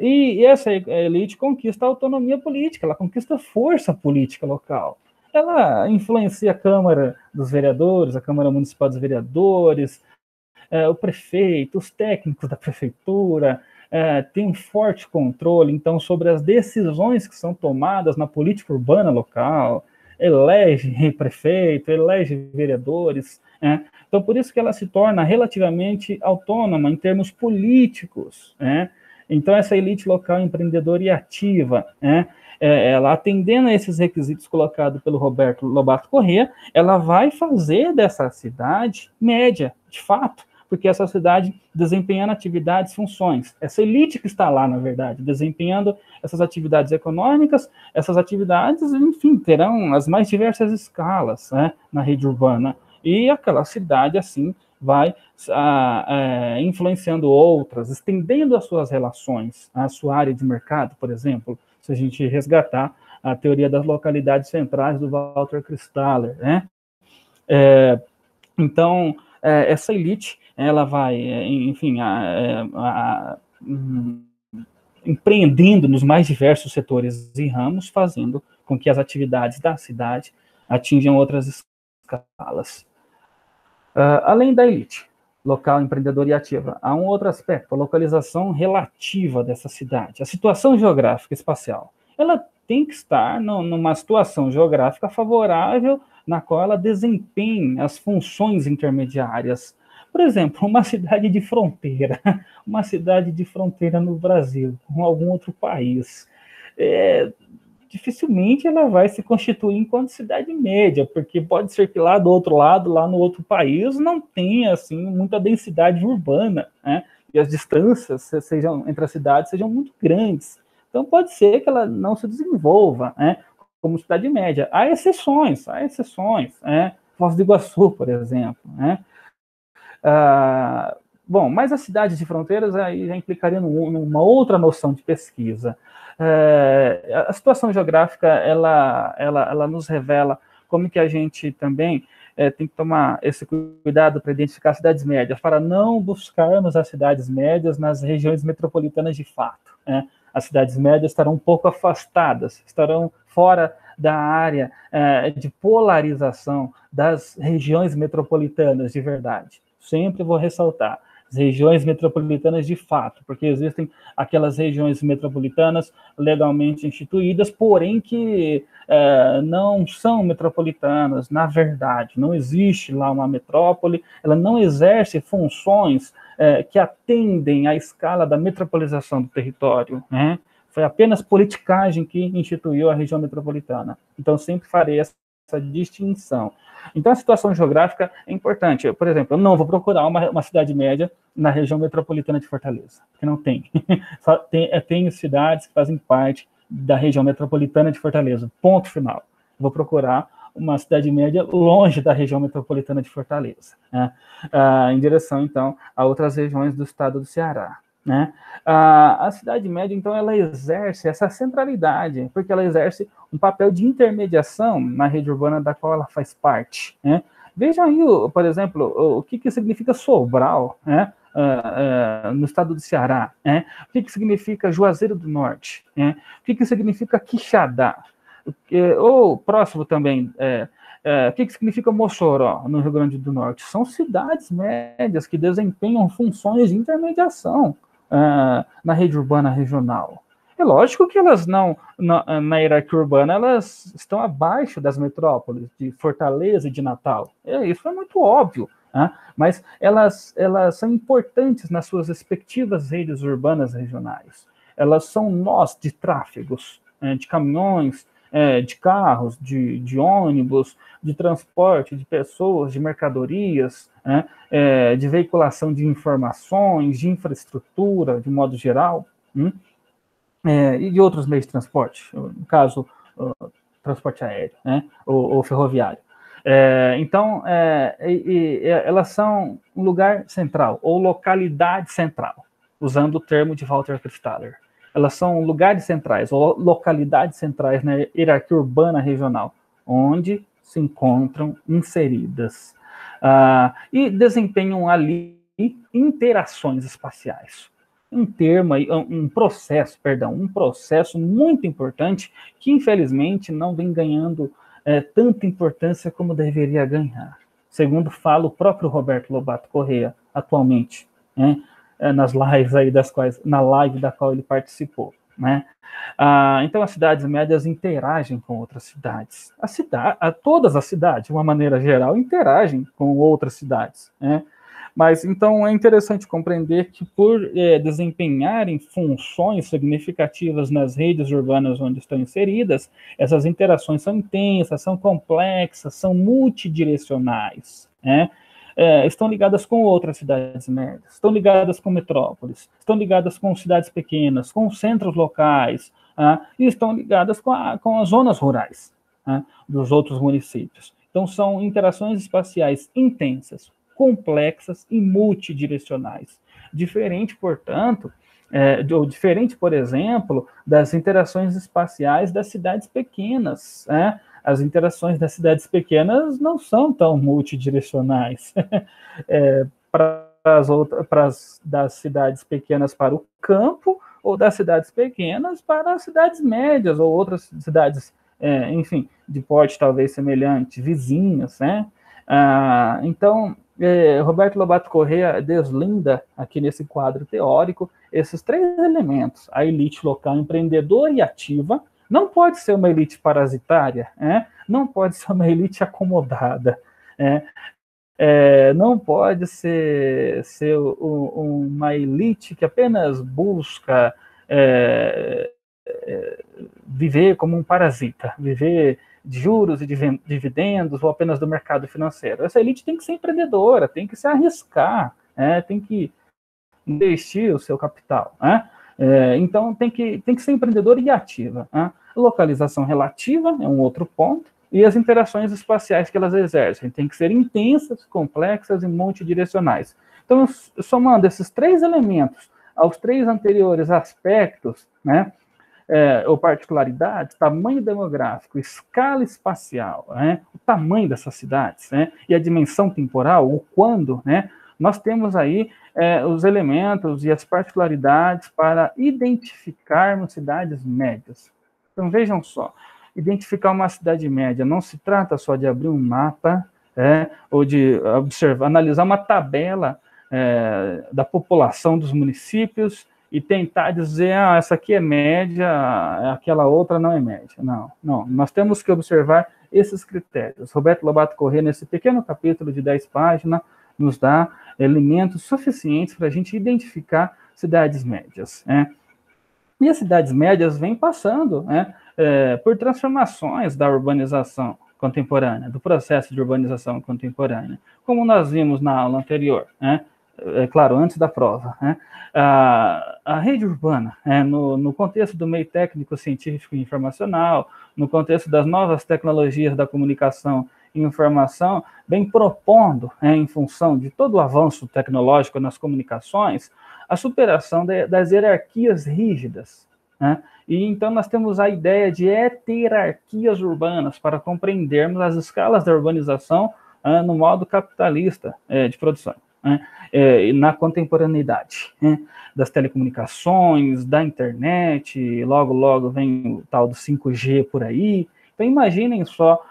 E essa elite conquista a autonomia política, ela conquista força política local. Ela influencia a Câmara dos Vereadores, a Câmara Municipal dos Vereadores, o prefeito, os técnicos da prefeitura, tem um forte controle, então, sobre as decisões que são tomadas na política urbana local, elege prefeito, elege vereadores, Então, por isso que ela se torna relativamente autônoma em termos políticos, Então, essa elite local empreendedora e ativa, ela atendendo a esses requisitos colocados pelo Roberto Lobato Corrêa, ela vai fazer dessa cidade média, de fato, porque essa cidade desempenhando atividades, funções. Essa elite que está lá, na verdade, desempenhando essas atividades econômicas, essas atividades, enfim, terão as mais diversas escalas, na rede urbana. E aquela cidade, assim, vai influenciando outras, estendendo as suas relações, a sua área de mercado, por exemplo, se a gente resgatar a teoria das localidades centrais do Walter Christaller, Então, essa elite, ela vai, enfim, empreendendo nos mais diversos setores e ramos, fazendo com que as atividades da cidade atinjam outras escalas. Além da elite local, empreendedora e ativa, há um outro aspecto, a localização relativa dessa cidade, a situação geográfica espacial. Ela tem que estar numa situação geográfica favorável na qual ela desempenha as funções intermediárias. Por exemplo, uma cidade de fronteira no Brasil, com algum outro país, dificilmente ela vai se constituir enquanto cidade média, porque pode ser que lá do outro lado, lá no outro país, não tenha assim muita densidade urbana, e as distâncias entre as cidades sejam muito grandes. Então pode ser que ela não se desenvolva, como cidade média. Há exceções, Foz do Iguaçu, por exemplo, Bom, mas as cidades de fronteiras aí já implicaria numa outra noção de pesquisa. A situação geográfica, ela nos revela como que a gente também tem que tomar esse cuidado para identificar cidades médias, para não buscarmos as cidades médias nas regiões metropolitanas de fato. As cidades médias estarão um pouco afastadas, estarão fora da área de polarização das regiões metropolitanas de verdade. Sempre vou ressaltar, as regiões metropolitanas de fato, porque existem aquelas regiões metropolitanas legalmente instituídas, porém que não são metropolitanas, na verdade, não existe lá uma metrópole, ela não exerce funções que atendem à escala da metropolização do território, Foi apenas politicagem que instituiu a região metropolitana. Então, sempre farei essa distinção. Então, a situação geográfica é importante. Por exemplo, eu não vou procurar uma cidade média na região metropolitana de Fortaleza, porque não tem. Só tem cidades que fazem parte da região metropolitana de Fortaleza, ponto final. Vou procurar uma cidade média longe da região metropolitana de Fortaleza, em direção, então, a outras regiões do estado do Ceará. A cidade média, então, ela exerce essa centralidade, porque ela exerce um papel de intermediação na rede urbana da qual ela faz parte. Vejam aí, por exemplo, o que significa Sobral, no estado do Ceará, o que significa Juazeiro do Norte, o que significa Quixadá, ou próximo também, o que significa Mossoró, no Rio Grande do Norte. São cidades médias que desempenham funções de intermediação na rede urbana regional. É lógico que elas na hierarquia urbana, elas estão abaixo das metrópoles de Fortaleza e de Natal. Isso é muito óbvio. Tá? Mas elas são importantes nas suas respectivas redes urbanas regionais. Elas são nós de tráfegos, de caminhões, de carros, de ônibus, de transporte de pessoas, de mercadorias, de veiculação de informações, de infraestrutura, de modo geral, e de outros meios de transporte, no caso, transporte aéreo, ou ferroviário. Então, elas são um lugar central, ou localidade central, usando o termo de Walter Christaller. Elas são lugares centrais, ou localidades centrais na hierarquia urbana regional, onde se encontram inseridas. E desempenham ali interações espaciais. Um processo muito importante que, infelizmente, não vem ganhando tanta importância como deveria ganhar, segundo fala o próprio Roberto Lobato Corrêa, atualmente, nas lives aí na live da qual ele participou. Então, as cidades médias interagem com outras cidades. Todas as cidades, de uma maneira geral, interagem com outras cidades. Mas, então, é interessante compreender que, por desempenharem funções significativas nas redes urbanas onde estão inseridas, essas interações são intensas, são complexas, são multidirecionais, estão ligadas com outras cidades médias, estão ligadas com metrópoles, estão ligadas com cidades pequenas, com centros locais, e estão ligadas com as zonas rurais dos outros municípios. Então, são interações espaciais intensas, complexas e multidirecionais. Diferente, portanto, diferente, por exemplo, das interações espaciais das cidades pequenas. As interações das cidades pequenas não são tão multidirecionais. Das cidades pequenas para o campo, ou das cidades pequenas para as cidades médias, ou outras cidades, enfim, de porte talvez semelhante, vizinhas, então, Roberto Lobato Corrêa deslinda aqui nesse quadro teórico esses três elementos: a elite local empreendedora e ativa. Não pode ser uma elite parasitária, não pode ser uma elite acomodada, não pode ser uma elite que apenas busca viver como um parasita, viver de juros e dividendos, ou apenas do mercado financeiro. Essa elite tem que ser empreendedora, tem que se arriscar, tem que investir o seu capital. Então, tem que ser empreendedora e ativa. Localização relativa é um outro ponto, e as interações espaciais que elas exercem tem que ser intensas, complexas e multidirecionais. Então, somando esses três elementos aos três anteriores aspectos, ou particularidades, tamanho demográfico, escala espacial, o tamanho dessas cidades, e a dimensão temporal, o quando, nós temos aí os elementos e as particularidades para identificarmos cidades médias. Então, vejam só, identificar uma cidade média não se trata só de abrir um mapa, ou de analisar uma tabela da população dos municípios e tentar dizer, essa aqui é média, aquela outra não é média. Não. Nós temos que observar esses critérios. Roberto Lobato Corrêa, nesse pequeno capítulo de 10 páginas, nos dá elementos suficientes para a gente identificar cidades médias. E as cidades médias vêm passando por transformações da urbanização contemporânea, do processo de urbanização contemporânea, como nós vimos na aula anterior, claro, antes da prova. A rede urbana, no contexto do meio técnico, científico e informacional, no contexto das novas tecnologias da comunicação e informação, vem propondo, em função de todo o avanço tecnológico nas comunicações, a superação das hierarquias rígidas. E então nós temos a ideia de heterarquias urbanas para compreendermos as escalas da urbanização no modo capitalista de produção. Na contemporaneidade das telecomunicações, da internet, logo vem o tal do 5G por aí. Então imaginem só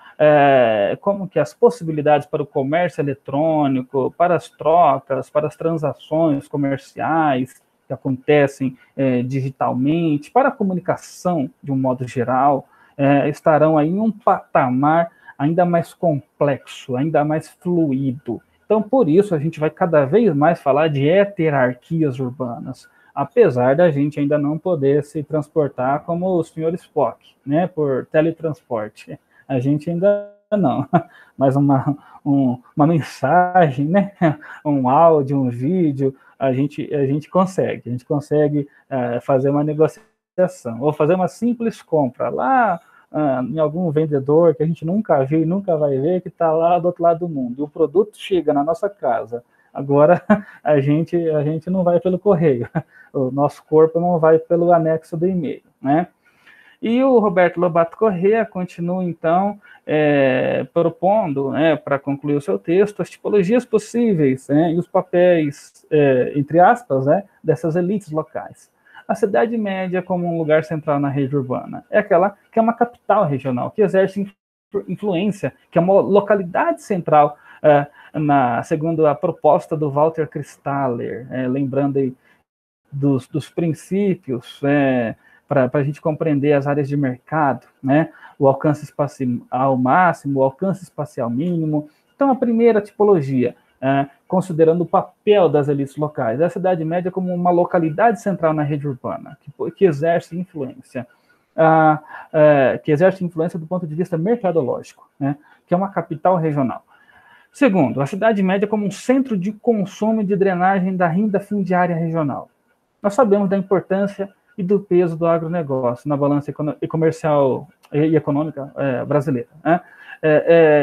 como que as possibilidades para o comércio eletrônico, para as trocas, para as transações comerciais que acontecem digitalmente, para a comunicação de um modo geral, estarão aí em um patamar ainda mais complexo, ainda mais fluido. Então, por isso, a gente vai cada vez mais falar de heterarquias urbanas, apesar da gente ainda não poder se transportar como o Sr. Spock, né, por teletransporte. A gente ainda não, mas uma mensagem, né, um áudio, um vídeo, a gente consegue fazer uma negociação, ou fazer uma simples compra lá em algum vendedor que a gente nunca viu e nunca vai ver, que está lá do outro lado do mundo. E o produto chega na nossa casa. Agora, a gente não vai pelo correio. O nosso corpo não vai pelo anexo do e-mail, né? E o Roberto Lobato Corrêa continua, então, propondo, para concluir o seu texto, as tipologias possíveis e os papéis, entre aspas, dessas elites locais. A cidade média como um lugar central na rede urbana é aquela que é uma capital regional, que exerce influência, que é uma localidade central, segundo a proposta do Walter Christaller, lembrando aí dos princípios para a gente compreender as áreas de mercado, né? O alcance espacial máximo, o alcance espacial mínimo. Então, a primeira tipologia, considerando o papel das elites locais, é a cidade média como uma localidade central na rede urbana, que exerce influência. Que exerce influência do ponto de vista mercadológico, né? Que é uma capital regional. Segundo, a cidade média como um centro de consumo e de drenagem da renda fundiária regional. Nós sabemos da importância e do peso do agronegócio na balança comercial e econômica brasileira, né?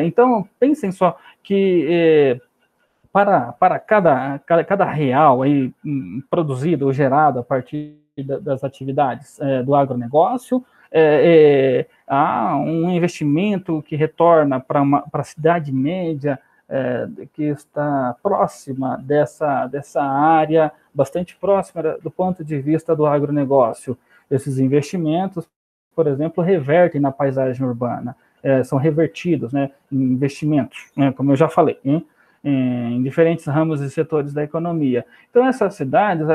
Então, pensem só que para cada real aí, produzido ou gerado a partir das atividades do agronegócio, há um investimento que retorna para a cidade média que está próxima dessa área, bastante próxima do ponto de vista do agronegócio. Esses investimentos, por exemplo, revertem na paisagem urbana, são revertidos, né, em investimentos, né, como eu já falei, em diferentes ramos e setores da economia. Então, essas cidades,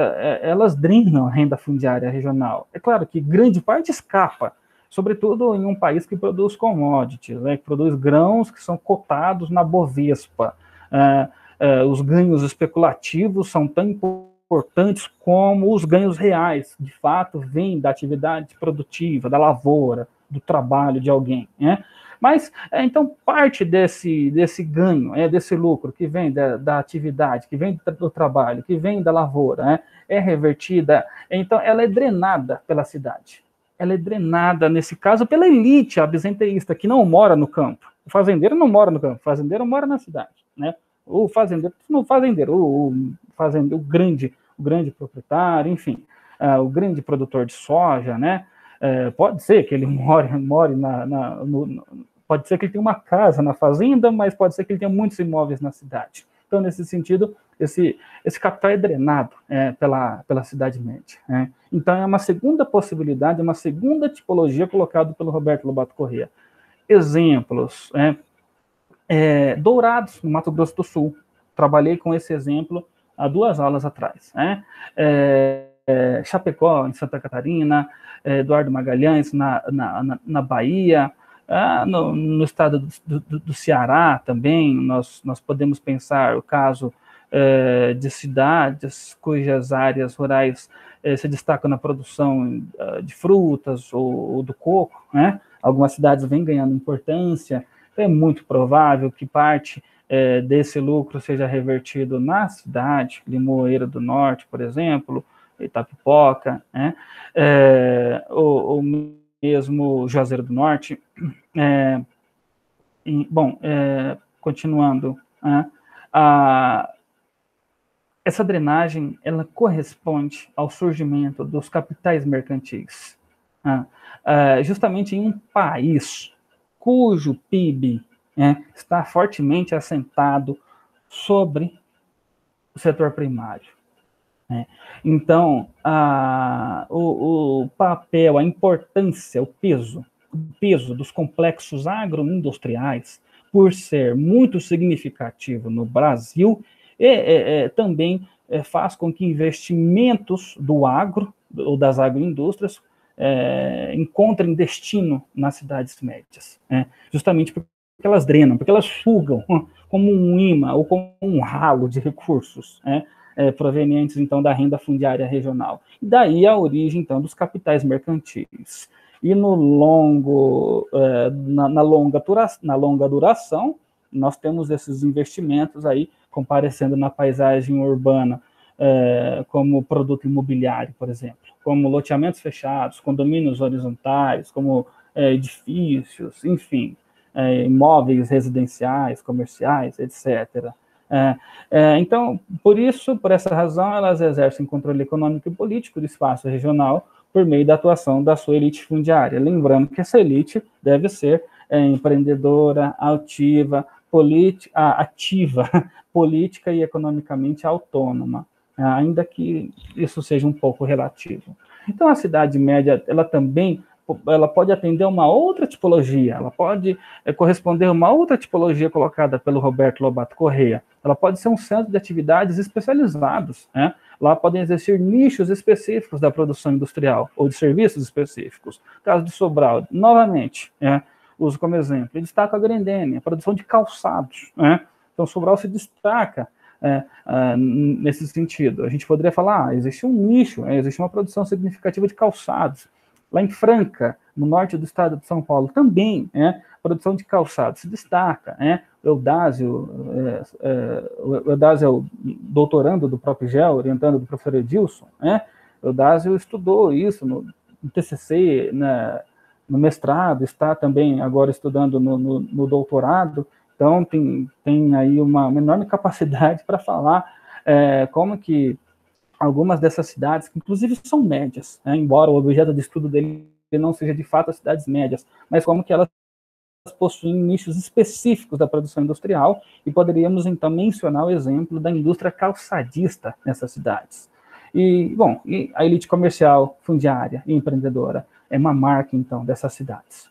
elas drenam a renda fundiária regional. É claro que grande parte escapa, sobretudo em um país que produz commodities, né, que produz grãos que são cotados na Bovespa. Os ganhos especulativos são tão importantes como os ganhos reais, de fato, vêm da atividade produtiva, da lavoura, do trabalho de alguém, né? Mas, então, parte desse ganho, desse lucro que vem da atividade, que vem do trabalho, que vem da lavoura, é revertida, então ela é drenada pela cidade. Ela é drenada, nesse caso, pela elite absenteísta, que não mora no campo. O fazendeiro não mora no campo, o fazendeiro mora na cidade, né? O fazendeiro, o grande proprietário, enfim, o grande produtor de soja, né? Pode ser que ele more pode ser que ele tenha uma casa na fazenda, mas pode ser que ele tenha muitos imóveis na cidade. Então, nesse sentido, esse capital é drenado pela cidade média. Então, é uma segunda possibilidade, uma segunda tipologia colocada pelo Roberto Lobato Corrêa. Exemplos, Dourados, no Mato Grosso do Sul. Trabalhei com esse exemplo há 2 aulas atrás. Chapecó, em Santa Catarina, Eduardo Magalhães, na Bahia, no estado do Ceará também, nós podemos pensar o caso de cidades cujas áreas rurais se destacam na produção de frutas ou do coco, né? Algumas cidades vêm ganhando importância, então é muito provável que parte desse lucro seja revertido na cidade, Limoeiro do Norte, por exemplo, Itapipoca, né? Ou mesmo Juazeiro do Norte. Continuando, essa drenagem ela corresponde ao surgimento dos capitais mercantis, justamente em um país cujo PIB está fortemente assentado sobre o setor primário. Então, o papel, a importância, o peso dos complexos agroindustriais, por ser muito significativo no Brasil, também faz com que investimentos do agro, ou das agroindústrias, encontrem destino nas cidades médias, justamente porque elas drenam, porque elas sugam como um imã ou como um ralo de recursos, né, provenientes, então, da renda fundiária regional. E daí a origem, então, dos capitais mercantis. E no longo, na longa duração, nós temos esses investimentos aí comparecendo na paisagem urbana, como produto imobiliário, por exemplo, como loteamentos fechados, condomínios horizontais, como edifícios, enfim, imóveis residenciais, comerciais, etc. Então, por essa razão, elas exercem controle econômico e político do espaço regional por meio da atuação da sua elite fundiária. Lembrando que essa elite deve ser empreendedora, ativa, política e economicamente autônoma, ainda que isso seja um pouco relativo. Então, a cidade média, ela pode atender uma outra tipologia, ela pode corresponder a uma outra tipologia colocada pelo Roberto Lobato Corrêa. Ela pode ser um centro de atividades especializados, né? Lá podem existir nichos específicos da produção industrial ou de serviços específicos. No caso de Sobral, novamente, uso como exemplo, eu destaco a Grendene, a produção de calçados, né? Então, Sobral se destaca nesse sentido. A gente poderia falar, existe um nicho, existe uma produção significativa de calçados. Lá em Franca, no norte do estado de São Paulo, também, a produção de calçados se destaca. O Eudásio é o doutorando do próprio GEL, orientando do professor Edilson. O Eudásio estudou isso no TCC, no mestrado, está também agora estudando no doutorado. Então, tem aí uma enorme capacidade para falar como que algumas dessas cidades, que inclusive são médias, embora o objeto de estudo dele não seja de fato as cidades médias, mas como que elas possuem nichos específicos da produção industrial, e poderíamos então mencionar o exemplo da indústria calçadista nessas cidades. E a elite comercial, fundiária e empreendedora é uma marca, então, dessas cidades.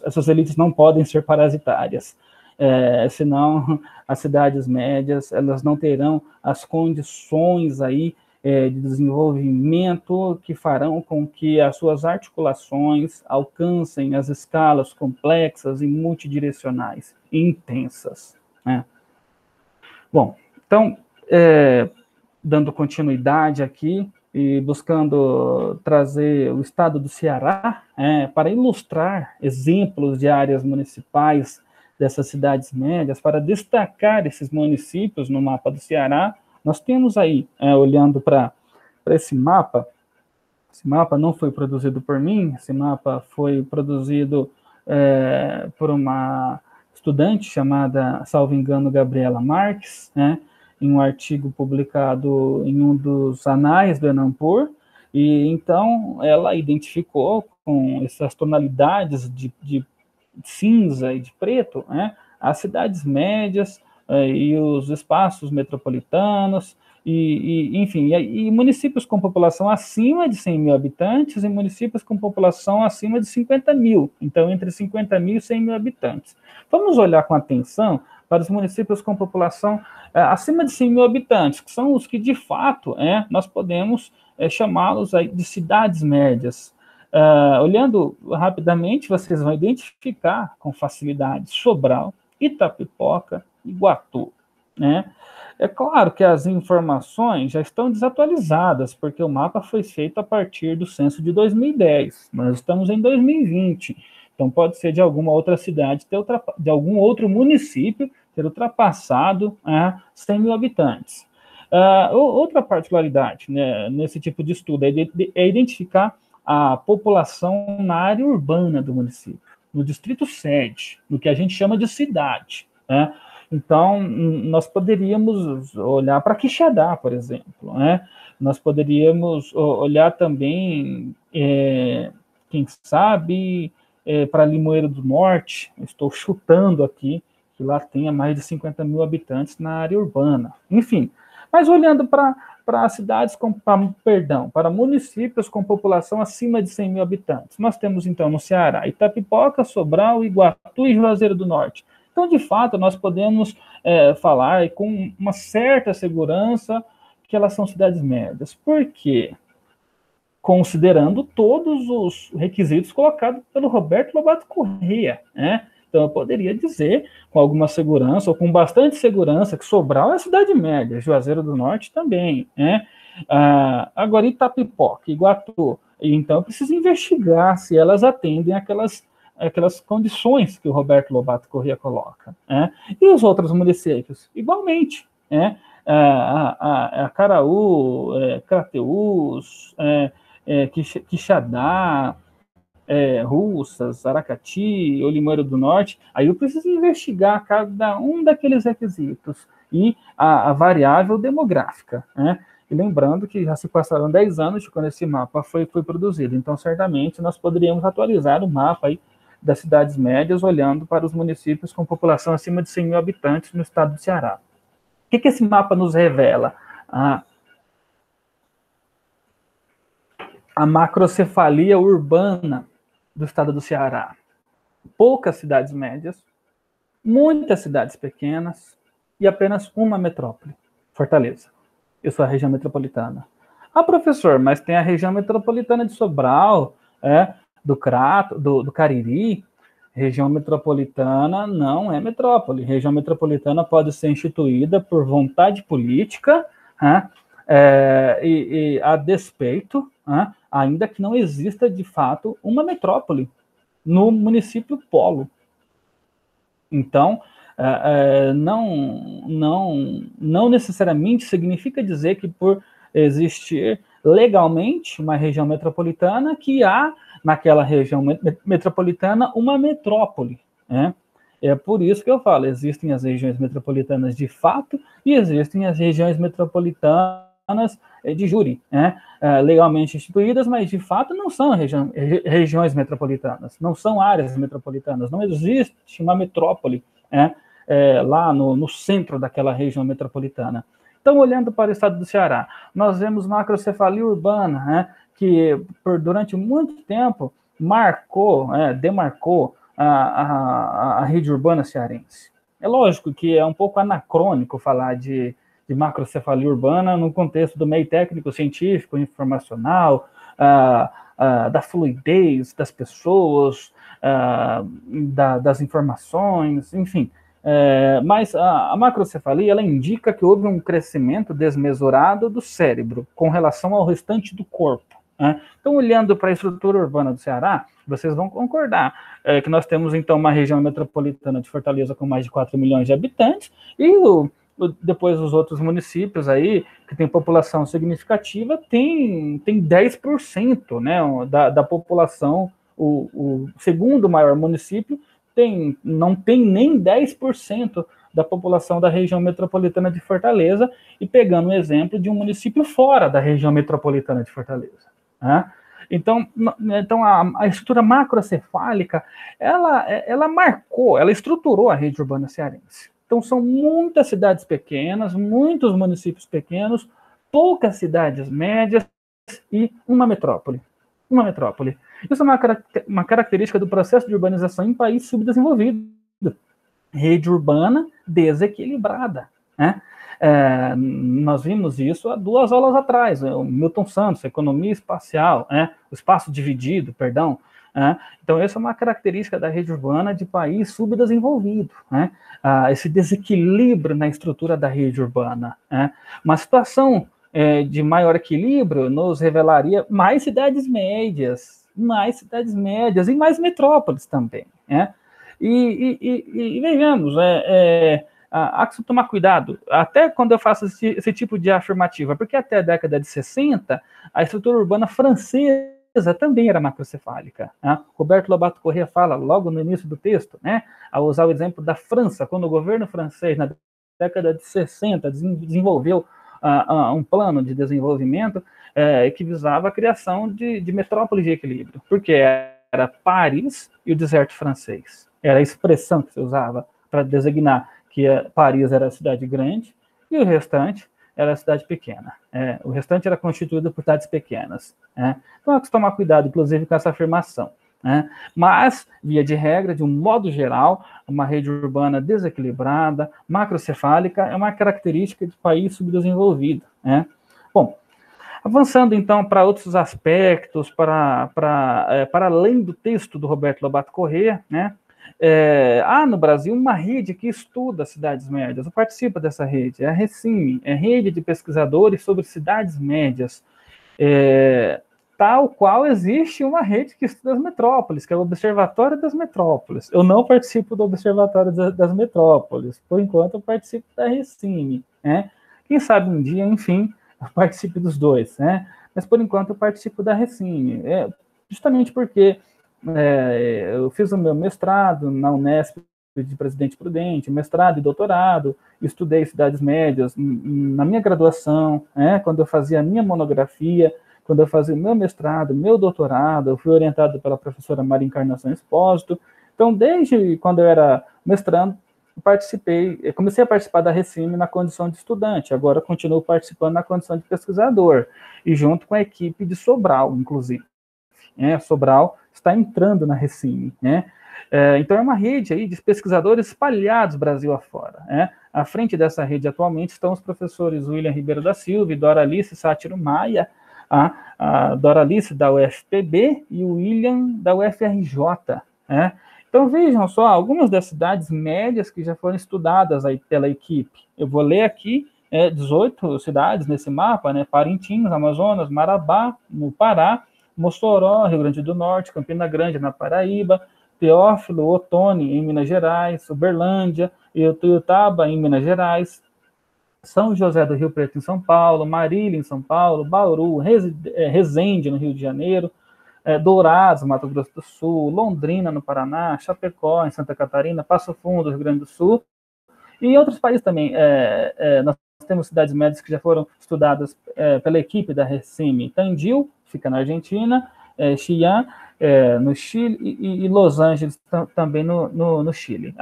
Essas elites não podem ser parasitárias, senão as cidades médias, elas não terão as condições aí de desenvolvimento que farão com que as suas articulações alcancem as escalas complexas e multidirecionais e intensas. Bom, então, dando continuidade aqui e buscando trazer o estado do Ceará para ilustrar exemplos de áreas municipais dessas cidades médias, para destacar esses municípios no mapa do Ceará, nós temos aí, olhando para esse mapa não foi produzido por mim, esse mapa foi produzido por uma estudante chamada, salvo engano, Gabriela Marques, em um artigo publicado em um dos anais do Enampur, e então ela identificou com essas tonalidades de cinza e de preto, as cidades médias e os espaços metropolitanos, enfim, e municípios com população acima de 100 mil habitantes e municípios com população acima de 50 mil, então entre 50 mil e 100 mil habitantes. Vamos olhar com atenção para os municípios com população acima de 100 mil habitantes, que são os que, de fato, nós podemos chamá-los de cidades médias. Olhando rapidamente, vocês vão identificar com facilidade Sobral, Itapipoca, Iguatu. É claro que as informações já estão desatualizadas, porque o mapa foi feito a partir do censo de 2010. Nós estamos em 2020, então pode ser de alguma outra cidade, de algum outro município ter ultrapassado 100 mil habitantes. Outra particularidade nesse tipo de estudo é identificar a população na área urbana do município, no distrito sede, no que a gente chama de cidade. Então, nós poderíamos olhar para Quixadá, por exemplo. Nós poderíamos olhar também, quem sabe, para Limoeiro do Norte. Estou chutando aqui, que lá tenha mais de 50 mil habitantes na área urbana. Enfim, mas olhando para cidades para municípios com população acima de 100 mil habitantes. Nós temos, então, no Ceará, Itapipoca, Sobral, Iguatu e Juazeiro do Norte. Então, de fato, nós podemos falar com uma certa segurança que elas são cidades médias. Por quê? Considerando todos os requisitos colocados pelo Roberto Lobato Corrêa, Então, eu poderia dizer com alguma segurança, ou com bastante segurança, que Sobral é a cidade média, Juazeiro do Norte também, né? Agora, Itapipoca, Iguatu, então eu preciso investigar se elas atendem aquelas condições que o Roberto Lobato Corrêa coloca, né? E os outros municípios, igualmente, né? Acaraú, Crateús, Quixadá, Russas, Aracati, Limoeiro do Norte, aí eu preciso investigar cada um daqueles requisitos e a variável demográfica, né? E lembrando que já se passaram 10 anos de quando esse mapa foi produzido, então certamente nós poderíamos atualizar o mapa aí das cidades médias, olhando para os municípios com população acima de 100 mil habitantes no estado do Ceará. O que esse mapa nos revela? A macrocefalia urbana do estado do Ceará. Poucas cidades médias, muitas cidades pequenas e apenas uma metrópole, Fortaleza. Eu sou a região metropolitana. Professor, mas tem a região metropolitana de Sobral, do Crato, do Cariri. Região metropolitana não é metrópole. Região metropolitana pode ser instituída por vontade política, e a despeito, ainda que não exista de fato uma metrópole no município polo. Então, não necessariamente significa dizer que por existir legalmente uma região metropolitana, que há naquela região metropolitana uma metrópole, né? É por isso que eu falo, existem as regiões metropolitanas de fato e existem as regiões metropolitanas de júri, né? Legalmente instituídas, mas de fato não são regiões metropolitanas, não são áreas metropolitanas, não existe uma metrópole, né? Lá no centro daquela região metropolitana. Então, olhando para o estado do Ceará, nós vemos macrocefalia urbana, né, que durante muito tempo demarcou a rede urbana cearense. É lógico que é um pouco anacrônico falar de macrocefalia urbana no contexto do meio técnico, científico, informacional, da fluidez das pessoas, das informações, enfim. Mas a macrocefalia, ela indica que houve um crescimento desmesurado do cérebro com relação ao restante do corpo, né? Então, olhando para a estrutura urbana do Ceará, vocês vão concordar que nós temos, então, uma região metropolitana de Fortaleza com mais de 4 milhões de habitantes e depois os outros municípios aí, que tem população significativa, tem 10%, né, da população. O segundo maior município não tem nem 10% da população da região metropolitana de Fortaleza, e pegando um exemplo de um município fora da região metropolitana de Fortaleza, né? Então a estrutura macrocefálica, ela marcou, ela estruturou a rede urbana cearense. Então são muitas cidades pequenas, muitos municípios pequenos, poucas cidades médias e uma metrópole. Uma metrópole. Isso é uma característica do processo de urbanização em país subdesenvolvido. Rede urbana desequilibrada, né? Nós vimos isso há 2 aulas atrás, o Milton Santos, economia espacial, o espaço dividido, perdão. Então, essa é uma característica da rede urbana de país subdesenvolvido, né? Esse desequilíbrio na estrutura da rede urbana. Uma situação de maior equilíbrio nos revelaria mais cidades médias e mais metrópoles também, né? E vejamos, há que tomar cuidado, até quando eu faço esse tipo de afirmativa, porque até a década de 60, a estrutura urbana francesa também era macrocefálica, né? Roberto Lobato Corrêa fala logo no início do texto, né, ao usar o exemplo da França, quando o governo francês, na década de 60, desenvolveu um plano de desenvolvimento que visava a criação de metrópoles de equilíbrio, porque era Paris e o deserto francês. Era a expressão que se usava para designar que Paris era a cidade grande e o restante era a cidade pequena. O restante era constituído por cidades pequenas. Então, há que tomar cuidado, inclusive, com essa afirmação. Mas, via de regra, de um modo geral, uma rede urbana desequilibrada, macrocefálica, é uma característica de país subdesenvolvido. Bom, avançando então para outros aspectos, para além do texto do Roberto Lobato Corrêa, né, Há no Brasil uma rede que estuda cidades médias, eu participo dessa rede, é a RECIME, é a Rede de Pesquisadores sobre Cidades Médias, tal qual existe uma rede que estuda as metrópoles, que é o Observatório das Metrópoles. Eu não participo do Observatório das Metrópoles, por enquanto eu participo da RECIME, né? Quem sabe um dia, enfim, eu participe dos dois, né? Mas por enquanto eu participo da RECIME, justamente porque eu fiz o meu mestrado na Unesp de Presidente Prudente, mestrado e doutorado, estudei cidades médias na minha graduação, quando eu fazia a minha monografia, quando eu fazia o meu mestrado, meu doutorado, eu fui orientado pela professora Maria Encarnação Espósito. Então, desde quando eu era mestrando, comecei a participar da RECIME na condição de estudante, agora continuo participando na condição de pesquisador, e junto com a equipe de Sobral, inclusive. Sobral está entrando na RECIME, então é uma rede aí de pesquisadores espalhados Brasil afora, À frente dessa rede atualmente estão os professores William Ribeiro da Silva e Doralice Sátiro Maia, a Doralice da UFPB e o William da UFRJ, Então vejam só, algumas das cidades médias que já foram estudadas aí pela equipe. Eu vou ler aqui 18 cidades nesse mapa, Parintins, Amazonas, Marabá, no Pará, Mossoró, Rio Grande do Norte, Campina Grande, na Paraíba, Teófilo Otoni, em Minas Gerais, Uberlândia, Ituiutaba, em Minas Gerais, São José do Rio Preto, em São Paulo, Marília, em São Paulo, Bauru, Resende, no Rio de Janeiro, Dourados, Mato Grosso do Sul, Londrina, no Paraná, Chapecó, em Santa Catarina, Passo Fundo, Rio Grande do Sul, e em outros países também. Nós temos cidades médias que já foram estudadas pela equipe da RECIME. Tandil, fica na Argentina, Xi'an, no Chile, e Los Angeles, também no Chile.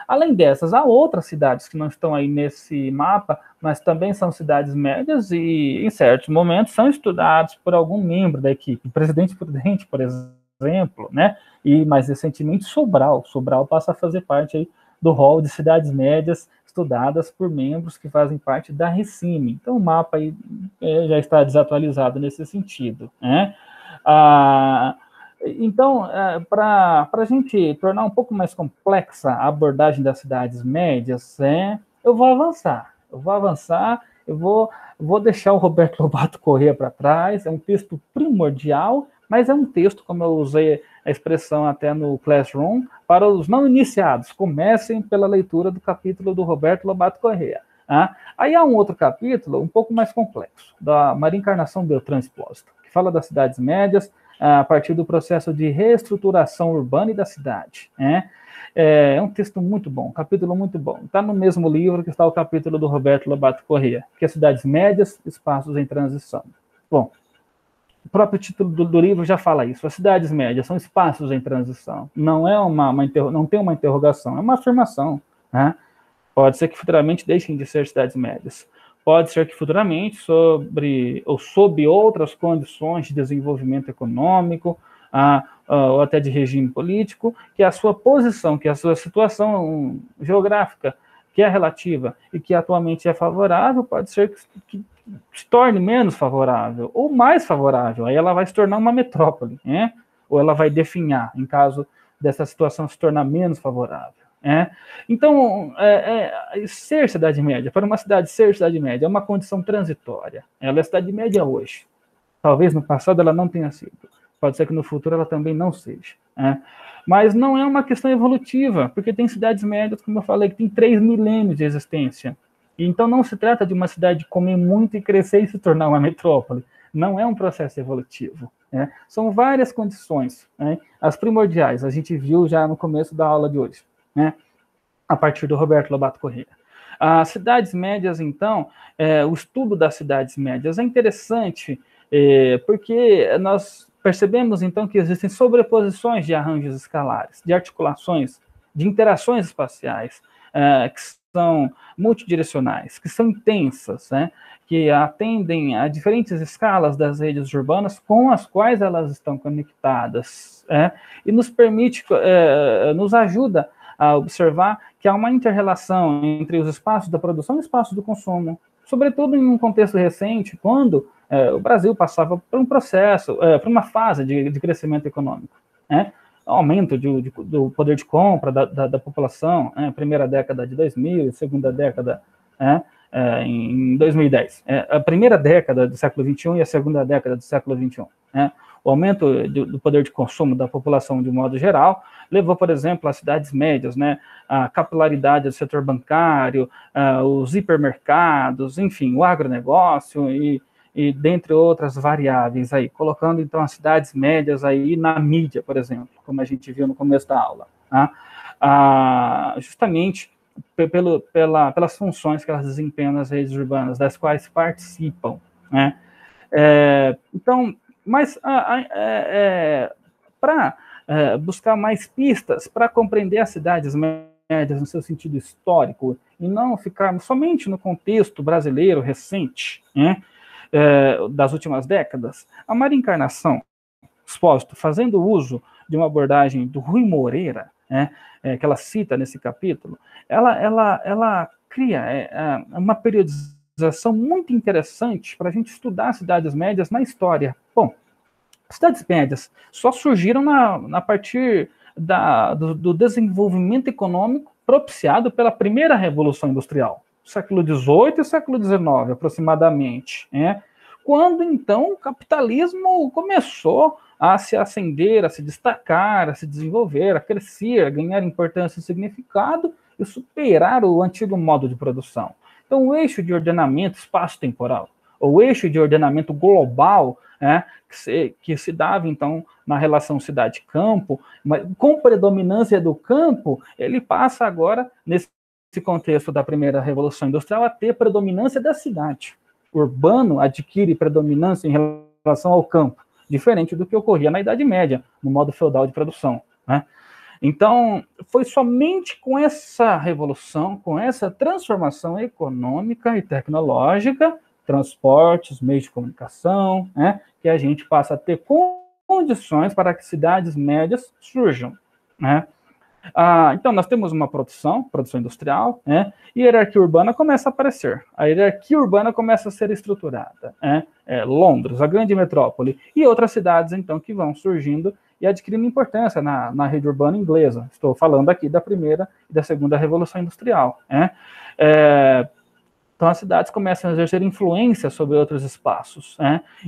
Além dessas, há outras cidades que não estão aí nesse mapa, mas também são cidades médias e, em certos momentos, são estudados por algum membro da equipe. Presidente Prudente, por exemplo, e mais recentemente Sobral. Sobral passa a fazer parte aí do rol de cidades médias estudadas por membros que fazem parte da RECIME. Então, o mapa aí, já está desatualizado nesse sentido, Então, para a gente tornar um pouco mais complexa a abordagem das cidades médias, eu vou avançar, eu vou deixar o Roberto Lobato Corrêa para trás, é um texto primordial, mas é um texto, como eu usei a expressão até no Classroom, para os não iniciados. Comecem pela leitura do capítulo do Roberto Lobato Corrêa. Aí há um outro capítulo, um pouco mais complexo, da Maria Encarnação Beltrán Espósito, que fala das cidades médias, a partir do processo de reestruturação urbana e da cidade. É um texto muito bom, um capítulo muito bom. Está no mesmo livro que está o capítulo do Roberto Lobato Corrêa, que é Cidades Médias, Espaços em Transição. Bom, o próprio título do livro já fala isso. As cidades médias são espaços em transição. Não não tem uma interrogação, é uma afirmação. Pode ser que futuramente deixem de ser cidades médias. Pode ser que futuramente, sob outras condições de desenvolvimento econômico, ou até de regime político, que a sua posição, que a sua situação geográfica, que é relativa e que atualmente é favorável, pode ser que se torne menos favorável ou mais favorável. Aí ela vai se tornar uma metrópole, ou ela vai definhar, em caso dessa situação se tornar menos favorável. Então, ser cidade média, para uma cidade ser cidade média, é uma condição transitória. Ela é cidade média hoje. Talvez no passado ela não tenha sido. Pode ser que no futuro ela também não seja. Mas não é uma questão evolutiva, porque tem cidades médias, como eu falei, que tem 3 milênios de existência. Então não se trata de uma cidade comer muito e crescer e se tornar uma metrópole. Não é um processo evolutivo. São várias condições. As primordiais, a gente viu já no começo da aula de hoje. A partir do Roberto Lobato Corrêa. As cidades médias, então, o estudo das cidades médias é interessante, porque nós percebemos, então, que existem sobreposições de arranjos escalares, de articulações, de interações espaciais, que são multidirecionais, que são intensas, que atendem a diferentes escalas das redes urbanas com as quais elas estão conectadas, e nos permite, nos ajuda a observar que há uma inter-relação entre os espaços da produção e os espaços do consumo, sobretudo em um contexto recente, quando o Brasil passava por um processo, por uma fase de crescimento econômico, aumento do poder de compra da população, primeira década de 2000, segunda década em 2010, a primeira década do século XXI e a segunda década do século XXI. O aumento do poder de consumo da população de um modo geral levou, por exemplo, às cidades médias, a capilaridade do setor bancário, os hipermercados, enfim, o agronegócio e dentre outras variáveis aí, colocando então as cidades médias aí na mídia, por exemplo, como a gente viu no começo da aula, justamente pelas funções que elas desempenham nas redes urbanas, das quais participam, então, mas para buscar mais pistas, para compreender as cidades médias no seu sentido histórico, e não ficar somente no contexto brasileiro recente, das últimas décadas, a Maria Encarnação Expósito, fazendo uso de uma abordagem do Rui Moreira, que ela cita nesse capítulo, ela cria uma periodização muito interessante para a gente estudar as cidades médias na história. Bom, as cidades médias só surgiram a partir do desenvolvimento econômico propiciado pela primeira Revolução Industrial, século XVIII e século XIX, aproximadamente, quando, então, o capitalismo começou a se ascender, a se destacar, a se desenvolver, a crescer, a ganhar importância e significado e superar o antigo modo de produção. Então, o eixo de ordenamento espaço-temporal, o eixo de ordenamento global, que se dava, então, na relação cidade-campo, mas com predominância do campo, ele passa agora, nesse contexto da primeira Revolução Industrial, a ter predominância da cidade. O urbano adquire predominância em relação ao campo, diferente do que ocorria na Idade Média, no modo feudal de produção. Então, foi somente com essa revolução, com essa transformação econômica e tecnológica, transportes, meios de comunicação, que a gente passa a ter condições para que cidades médias surjam. Então, nós temos uma produção industrial, e a hierarquia urbana começa a aparecer. A hierarquia urbana começa a ser estruturada. Londres, a grande metrópole, e outras cidades, então, que vão surgindo e adquirindo importância na rede urbana inglesa. Estou falando aqui da primeira e da segunda Revolução Industrial. Então, as cidades começam a exercer influência sobre outros espaços.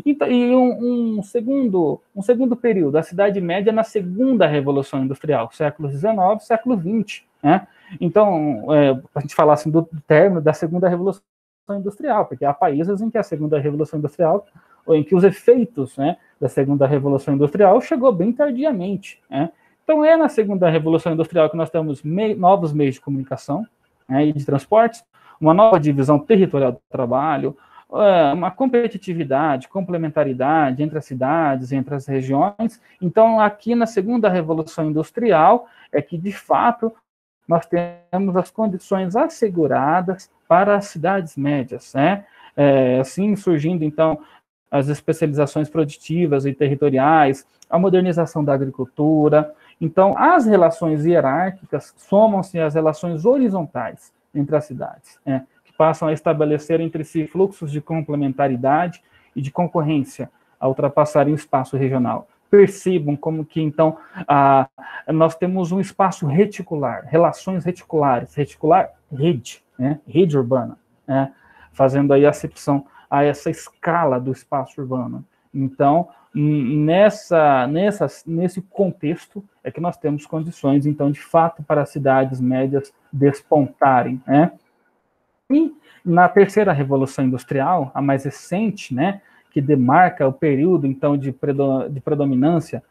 Então, e um segundo período, a Cidade Média na segunda Revolução Industrial, século XIX, século XX. Então, a gente falar assim, do término da segunda Revolução Industrial, porque há países em que a segunda Revolução Industrial, ou em que os efeitos da segunda Revolução Industrial chegou bem tardiamente. Então, é na segunda Revolução Industrial que nós temos novos meios de comunicação e de transportes, uma nova divisão territorial do trabalho, uma competitividade, complementaridade entre as cidades, entre as regiões. Então, aqui na segunda Revolução Industrial, é que, de fato, nós temos as condições asseguradas para as cidades médias, assim surgindo, então, as especializações produtivas e territoriais, a modernização da agricultura. Então, as relações hierárquicas somam-se às relações horizontais entre as cidades, que passam a estabelecer entre si fluxos de complementaridade e de concorrência, a ultrapassarem o espaço regional. Percebam como que, então, nós temos um espaço reticular, relações reticulares, rede, rede urbana, fazendo aí acepção a essa escala do espaço urbano. Então, nesse contexto é que nós temos condições, então, de fato, para as cidades médias despontarem. E na terceira Revolução Industrial, a mais recente, que demarca o período, então, de predominância,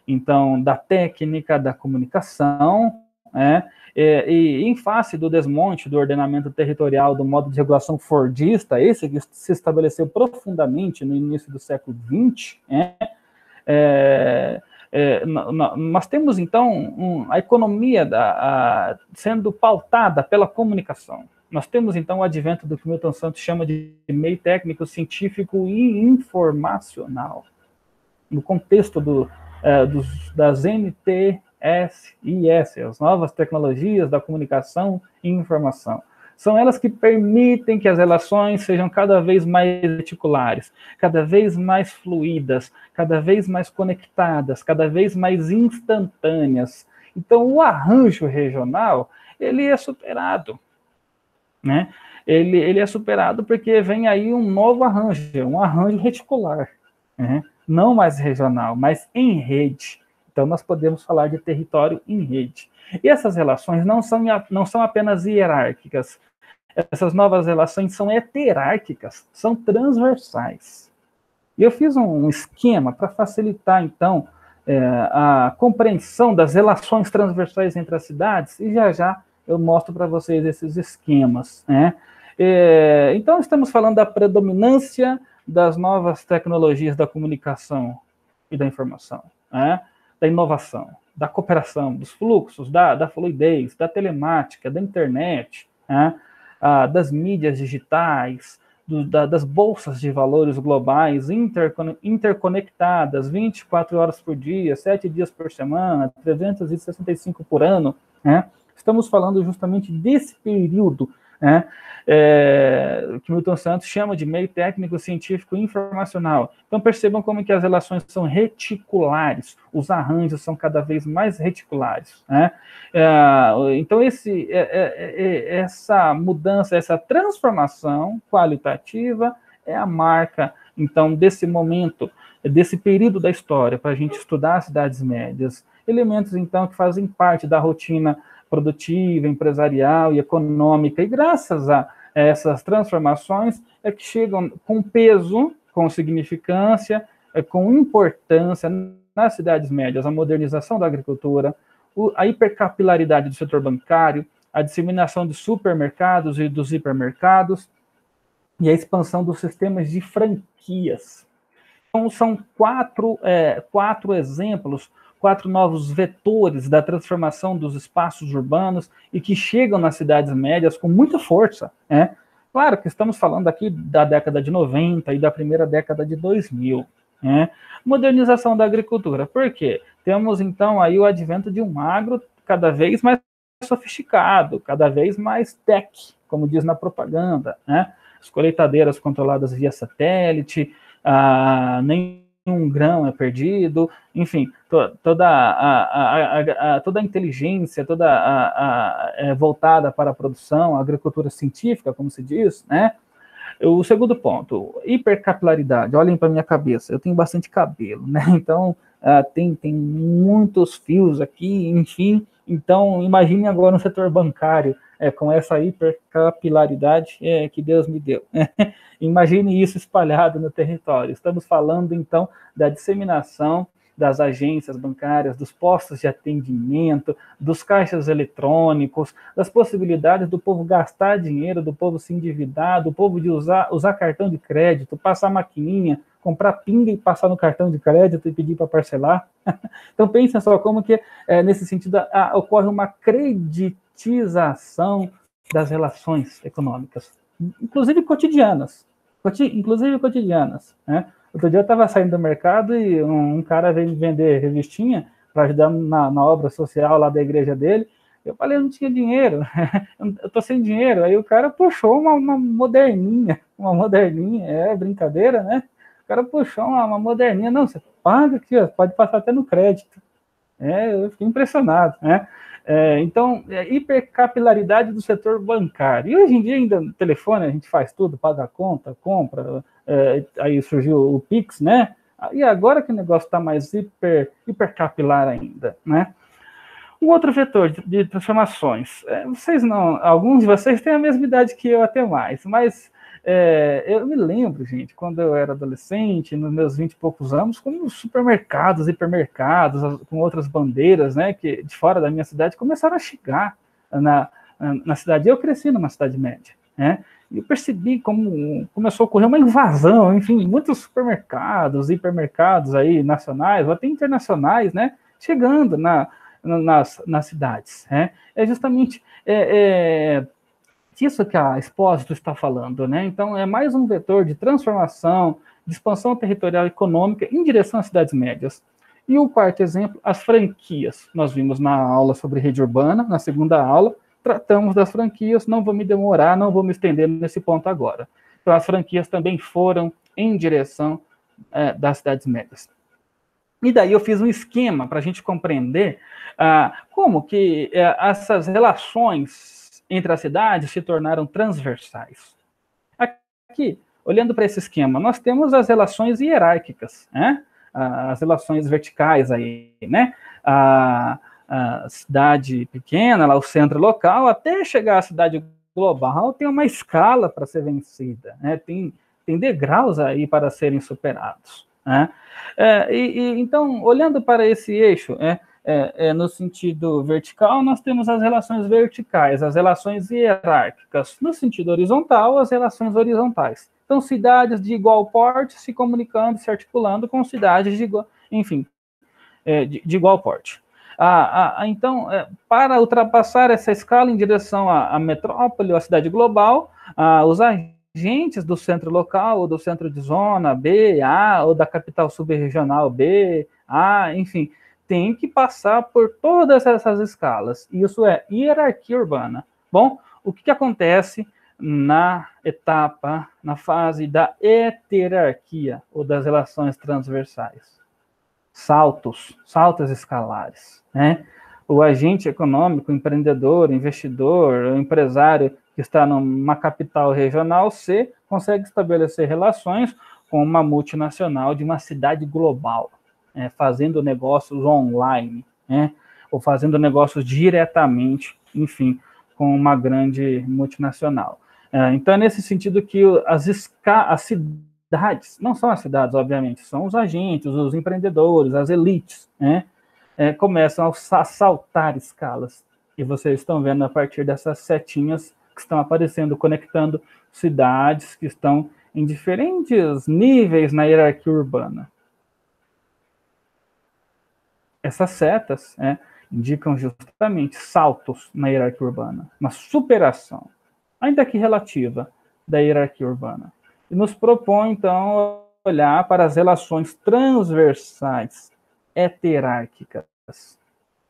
então, da técnica, da comunicação, e em face do desmonte do ordenamento territorial, do modo de regulação fordista, esse que se estabeleceu profundamente no início do século XX, nós temos, então, a economia sendo pautada pela comunicação. Nós temos, então, o advento do que Milton Santos chama de meio técnico, científico e informacional. No contexto das NTSIS, as novas tecnologias da comunicação e informação. São elas que permitem que as relações sejam cada vez mais reticulares, cada vez mais fluídas, cada vez mais conectadas, cada vez mais instantâneas. Então, o arranjo regional, ele é superado, né? Ele é superado porque vem aí um novo arranjo, um arranjo reticular, né? Não mais regional, mas em rede. Então, nós podemos falar de território em rede. E essas relações não são apenas hierárquicas. Essas novas relações são heterárquicas, são transversais. E eu fiz um esquema para facilitar, então, a compreensão das relações transversais entre as cidades, e já eu mostro para vocês esses esquemas, né? Então, estamos falando da predominância das novas tecnologias da comunicação e da informação, né? Da inovação, da cooperação, dos fluxos, da fluidez, da telemática, da internet, né? Das mídias digitais, das bolsas de valores globais interconectadas 24 horas por dia, 7 dias por semana, 365 por ano, né? Estamos falando justamente desse período, né, que Milton Santos chama de meio técnico, científico e informacional. Então percebam como que as relações são reticulares, os arranjos são cada vez mais reticulares, né? Então essa mudança, essa transformação qualitativa é a marca, então, desse momento, desse período da história, para a gente estudar as cidades médias, elementos, então, que fazem parte da rotina produtiva, empresarial e econômica, e graças a essas transformações é que chegam com peso, com significância, com importância nas cidades médias, a modernização da agricultura, a hipercapilaridade do setor bancário, a disseminação de supermercados e dos hipermercados, e a expansão dos sistemas de franquias. Então, são quatro exemplos, 4 novos vetores da transformação dos espaços urbanos e que chegam nas cidades médias com muita força, né? Claro que estamos falando aqui da década de 90 e da primeira década de 2000, né? Modernização da agricultura. Por quê? Temos, então, aí o advento de um agro cada vez mais sofisticado, cada vez mais tech, como diz na propaganda, né? As colheitadeiras controladas via satélite, nenhum grão é perdido, enfim, toda a inteligência, voltada para a produção, a agricultura científica, como se diz, né? O segundo ponto, hipercapilaridade. Olhem para minha cabeça, eu tenho bastante cabelo, né? Então, tem muitos fios aqui, enfim. Então, imagine agora no setor bancário, com essa hipercapilaridade que Deus me deu. Imagine isso espalhado no território. Estamos falando, então, da disseminação das agências bancárias, dos postos de atendimento, dos caixas eletrônicos, das possibilidades do povo gastar dinheiro, do povo se endividar, do povo de usar cartão de crédito, passar maquininha, comprar pinga e passar no cartão de crédito e pedir para parcelar. Então, pensem só como que, nesse sentido, ocorre uma creditização das relações econômicas, inclusive cotidianas, né? Outro dia eu estava saindo do mercado e um cara veio me vender revistinha para ajudar na obra social lá da igreja dele. Eu falei, eu não tinha dinheiro, eu tô sem dinheiro. Aí o cara puxou uma moderninha, brincadeira, né? O cara puxou uma moderninha, não, você paga aqui, ó, pode passar até no crédito. Eu fiquei impressionado, né? Então, hipercapilaridade do setor bancário. E hoje em dia, ainda no telefone, a gente faz tudo, paga a conta, compra, aí surgiu o Pix, né? E agora que o negócio está mais hipercapilar ainda, né? Um outro vetor de transformações. Alguns de vocês têm a mesma idade que eu, até mais, mas eu me lembro, gente, quando eu era adolescente, nos meus 20 e poucos anos, como supermercados, hipermercados, com outras bandeiras, né, que de fora da minha cidade começaram a chegar na cidade. Eu cresci numa cidade média, né, e eu percebi como começou a ocorrer uma invasão, enfim, muitos supermercados, hipermercados aí, nacionais, ou até internacionais, né, chegando nas cidades, né. É justamente isso que a Expósito está falando, né? Então, é mais um vetor de transformação, de expansão territorial e econômica em direção às cidades médias. E o quarto exemplo, as franquias. Nós vimos na aula sobre rede urbana, na segunda aula, tratamos das franquias, não vou me demorar, não vou me estender nesse ponto agora. Então, as franquias também foram em direção das cidades médias. E daí eu fiz um esquema para a gente compreender como que essas relações entre as cidades se tornaram transversais. Aqui, olhando para esse esquema, nós temos as relações hierárquicas, né? As relações verticais aí, né? A cidade pequena, lá o centro local, até chegar à cidade global, tem uma escala para ser vencida, né? Tem degraus aí para serem superados, né? Então, olhando para esse eixo, no sentido vertical, nós temos as relações verticais, as relações hierárquicas. No sentido horizontal, as relações horizontais. Então, cidades de igual porte se comunicando, se articulando com cidades de igual, enfim, de igual porte. Então, para ultrapassar essa escala em direção à metrópole ou à cidade global, os agentes do centro local ou do centro de zona B, A, ou da capital subregional B, A, enfim, tem que passar por todas essas escalas. Isso é hierarquia urbana. Bom, o que acontece na etapa, na fase da heterarquia ou das relações transversais? Saltos escalares, né? O agente econômico, empreendedor, investidor, o empresário que está numa capital regional C consegue estabelecer relações com uma multinacional de uma cidade global, fazendo negócios online, ou fazendo negócios diretamente, enfim, com uma grande multinacional. Então, é nesse sentido que as cidades, não são as cidades, obviamente, são os agentes, os empreendedores, as elites, começam a saltar escalas. E vocês estão vendo a partir dessas setinhas que estão aparecendo, conectando cidades que estão em diferentes níveis na hierarquia urbana. Essas setas indicam justamente saltos na hierarquia urbana, uma superação, ainda que relativa, da hierarquia urbana. E nos propõe, então, olhar para as relações transversais, heterárquicas.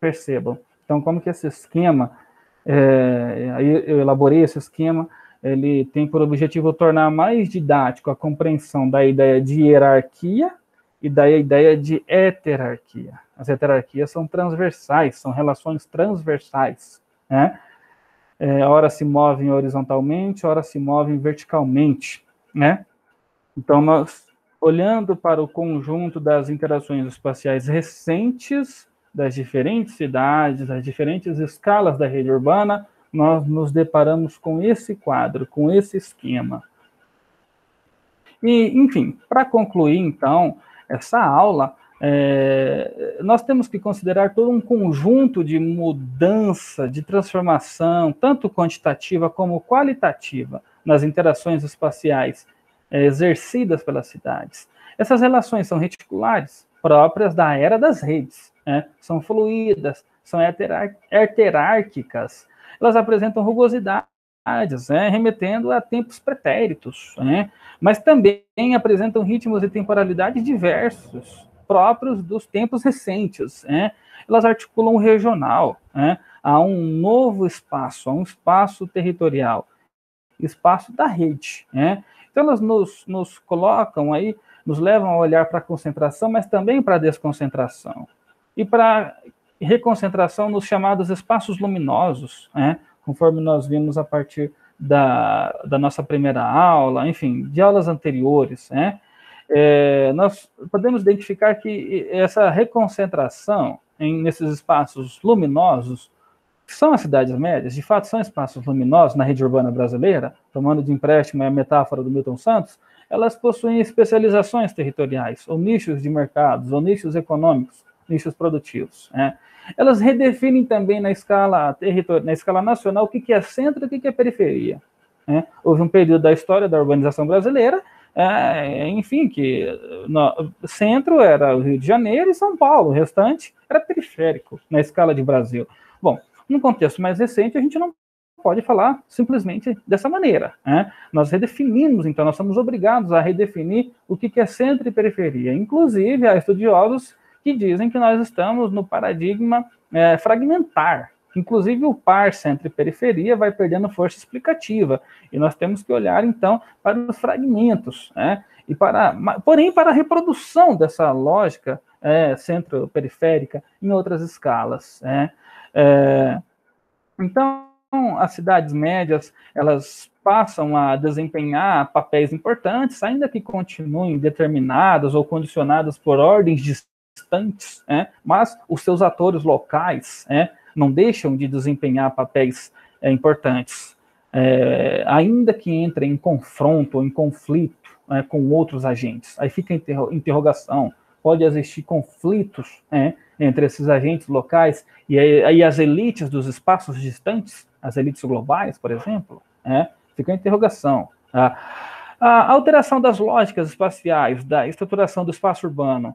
Percebam. Então, como que esse esquema, eu elaborei esse esquema, ele tem por objetivo tornar mais didático a compreensão da ideia de hierarquia e da ideia de heterarquia. As heterarquias são transversais, são relações transversais, né? Ora se movem horizontalmente, ora se movem verticalmente, né? Então, nós, olhando para o conjunto das interações espaciais recentes das diferentes cidades, das diferentes escalas da rede urbana, nós nos deparamos com esse quadro, com esse esquema. E, enfim, para concluir, então, essa aula, nós temos que considerar todo um conjunto de mudança, de transformação, tanto quantitativa como qualitativa, nas interações espaciais exercidas pelas cidades. Essas relações são reticulares, próprias da era das redes, são fluídas, são heterárquicas, elas apresentam rugosidades, remetendo a tempos pretéritos, mas também apresentam ritmos e temporalidades diversos, próprios dos tempos recentes. Elas articulam o regional, a um novo espaço, a um espaço territorial, espaço da rede. Então, elas nos colocam aí, nos levam a olhar para a concentração, mas também para a desconcentração. E para reconcentração nos chamados espaços luminosos, conforme nós vimos a partir da nossa primeira aula, enfim, de aulas anteriores, nós podemos identificar que essa reconcentração nesses espaços luminosos, que são as cidades médias, de fato são espaços luminosos na rede urbana brasileira, tomando de empréstimo a metáfora do Milton Santos, elas possuem especializações territoriais, ou nichos de mercados, ou nichos econômicos, nichos produtivos. Elas redefinem também na escala nacional o que é centro e o que é periferia. Houve um período da história da urbanização brasileira, enfim, que centro era o Rio de Janeiro e São Paulo, o restante era periférico na escala de Brasil. Bom, num contexto mais recente, a gente não pode falar simplesmente dessa maneira. Nós redefinimos, então, nós somos obrigados a redefinir o que é centro e periferia. Inclusive, há estudiosos que dizem que nós estamos no paradigma fragmentar, Inclusive, o par centro e periferia vai perdendo força explicativa, e nós temos que olhar, então, para os fragmentos, né? Porém, para a reprodução dessa lógica centro-periférica em outras escalas, né? Então, as cidades médias, elas passam a desempenhar papéis importantes, ainda que continuem determinadas ou condicionadas por ordens distantes, mas os seus atores locais não deixam de desempenhar papéis importantes, ainda que entrem em confronto ou em conflito com outros agentes. Aí fica a interrogação, pode existir conflitos entre esses agentes locais e aí as elites dos espaços distantes, as elites globais, por exemplo, fica a interrogação. A alteração das lógicas espaciais, da estruturação do espaço urbano,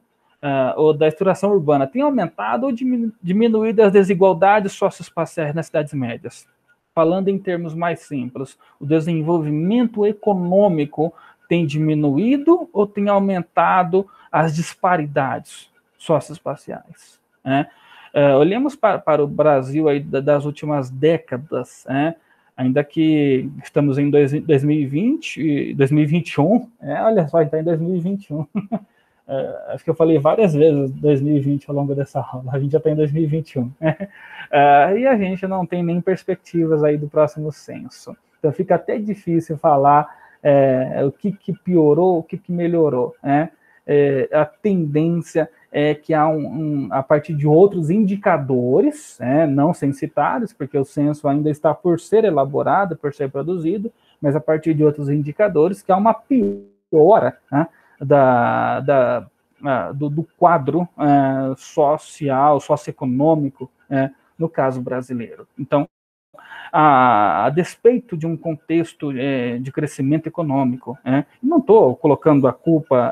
ou da estruturação urbana, tem aumentado ou diminuído as desigualdades socioespaciais nas cidades médias? Falando em termos mais simples, o desenvolvimento econômico tem diminuído ou tem aumentado as disparidades socioespaciais? Olhemos para o Brasil aí das últimas décadas, ainda que estamos em 2020, 2021, olha só, está em 2021. Acho que eu falei várias vezes 2020 ao longo dessa aula, a gente já está em 2021. E a gente não tem nem perspectivas aí do próximo censo. Então fica até difícil falar o que piorou, o que melhorou. A tendência é que há a partir de outros indicadores, não censitários, porque o censo ainda está por ser elaborado, por ser produzido, mas a partir de outros indicadores, que há uma piora do quadro social, socioeconômico, no caso brasileiro. Então, a despeito de um contexto de crescimento econômico, não estou colocando a culpa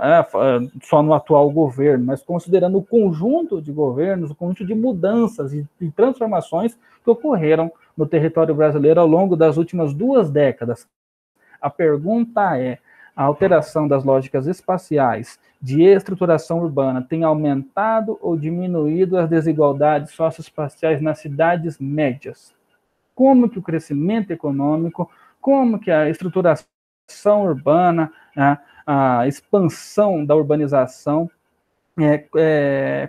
só no atual governo, mas considerando o conjunto de governos, o conjunto de mudanças e transformações que ocorreram no território brasileiro ao longo das últimas 2 décadas. A pergunta é: a alteração das lógicas espaciais de estruturação urbana tem aumentado ou diminuído as desigualdades socioespaciais nas cidades médias? Como que o crescimento econômico, como que a estruturação urbana, a expansão da urbanização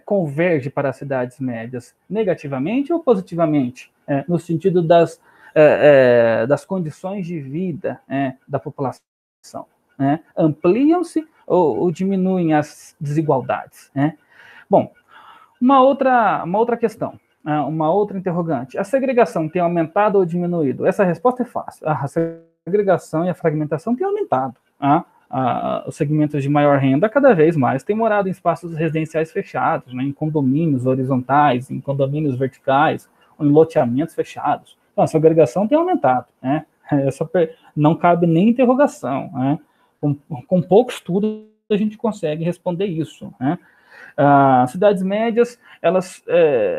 converge para as cidades médias, negativamente ou positivamente, no sentido das condições de vida da população? Ampliam-se ou diminuem as desigualdades? Bom, uma outra questão, uma outra interrogante. A segregação tem aumentado ou diminuído? Essa resposta é fácil. A segregação e a fragmentação têm aumentado. Os segmentos de maior renda, cada vez mais, têm morado em espaços residenciais fechados, em condomínios horizontais, em condomínios verticais, ou em loteamentos fechados. Então, a segregação tem aumentado. Essa não cabe nem interrogação. Com pouco estudo, a gente consegue responder isso. As cidades médias, elas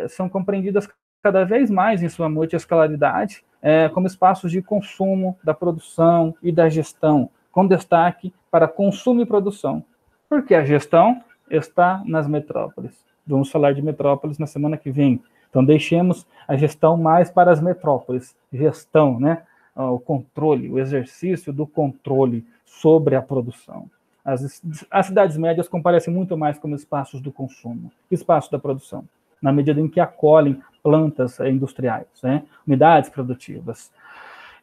são compreendidas cada vez mais em sua multiescalaridade como espaços de consumo, da produção e da gestão, com destaque para consumo e produção, porque a gestão está nas metrópoles. Vamos falar de metrópoles na semana que vem. Então, deixemos a gestão mais para as metrópoles. Gestão, o controle, o exercício do controle sobre a produção. As cidades médias comparecem muito mais como espaços do consumo, espaços da produção, na medida em que acolhem plantas industriais, unidades produtivas.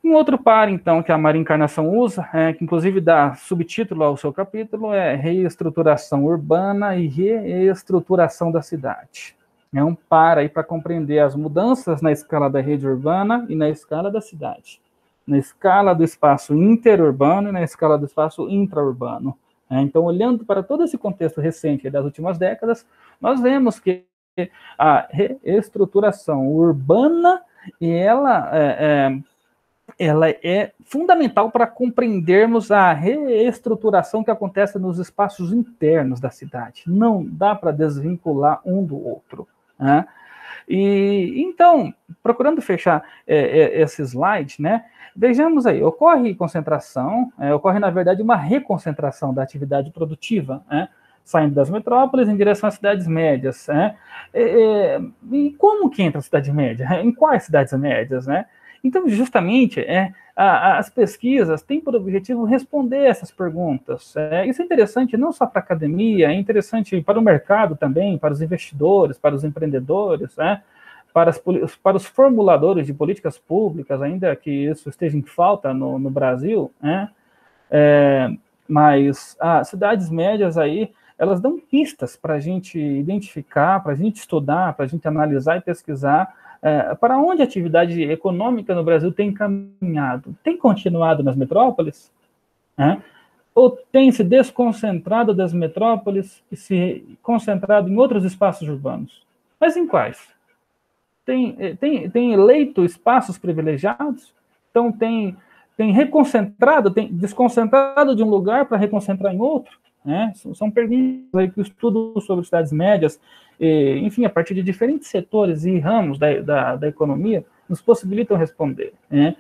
Um outro par, então, que a Maria Encarnação usa, que inclusive dá subtítulo ao seu capítulo, é reestruturação urbana e reestruturação da cidade. É um par aí para compreender as mudanças na escala da rede urbana e na escala da cidade, na escala do espaço interurbano e na escala do espaço intraurbano. Então, olhando para todo esse contexto recente das últimas décadas, nós vemos que a reestruturação urbana, ela é fundamental para compreendermos a reestruturação que acontece nos espaços internos da cidade. Não dá para desvincular um do outro. E então, procurando fechar esse slide, vejamos aí, ocorre concentração, ocorre, na verdade, uma reconcentração da atividade produtiva, saindo das metrópoles em direção às cidades médias, né? E como que entra a cidade média? Em quais cidades médias, né? Então, justamente, as pesquisas têm por objetivo responder essas perguntas. Isso é interessante não só para a academia, é interessante para o mercado também, para os investidores, para os empreendedores, né? Para os formuladores de políticas públicas, ainda que isso esteja em falta no Brasil, né? Mas as cidades médias aí, elas dão pistas para a gente identificar, para a gente estudar, para a gente analisar e pesquisar para onde a atividade econômica no Brasil tem caminhado. Tem continuado nas metrópoles? Né? Ou tem se desconcentrado das metrópoles e se concentrado em outros espaços urbanos? Mas em quais? Tem eleito espaços privilegiados? Então tem reconcentrado, tem desconcentrado de um lugar para reconcentrar em outro? Né? São perguntas aí que o estudo sobre cidades médias, enfim, a partir de diferentes setores e ramos da economia, nos possibilitam responder. Né?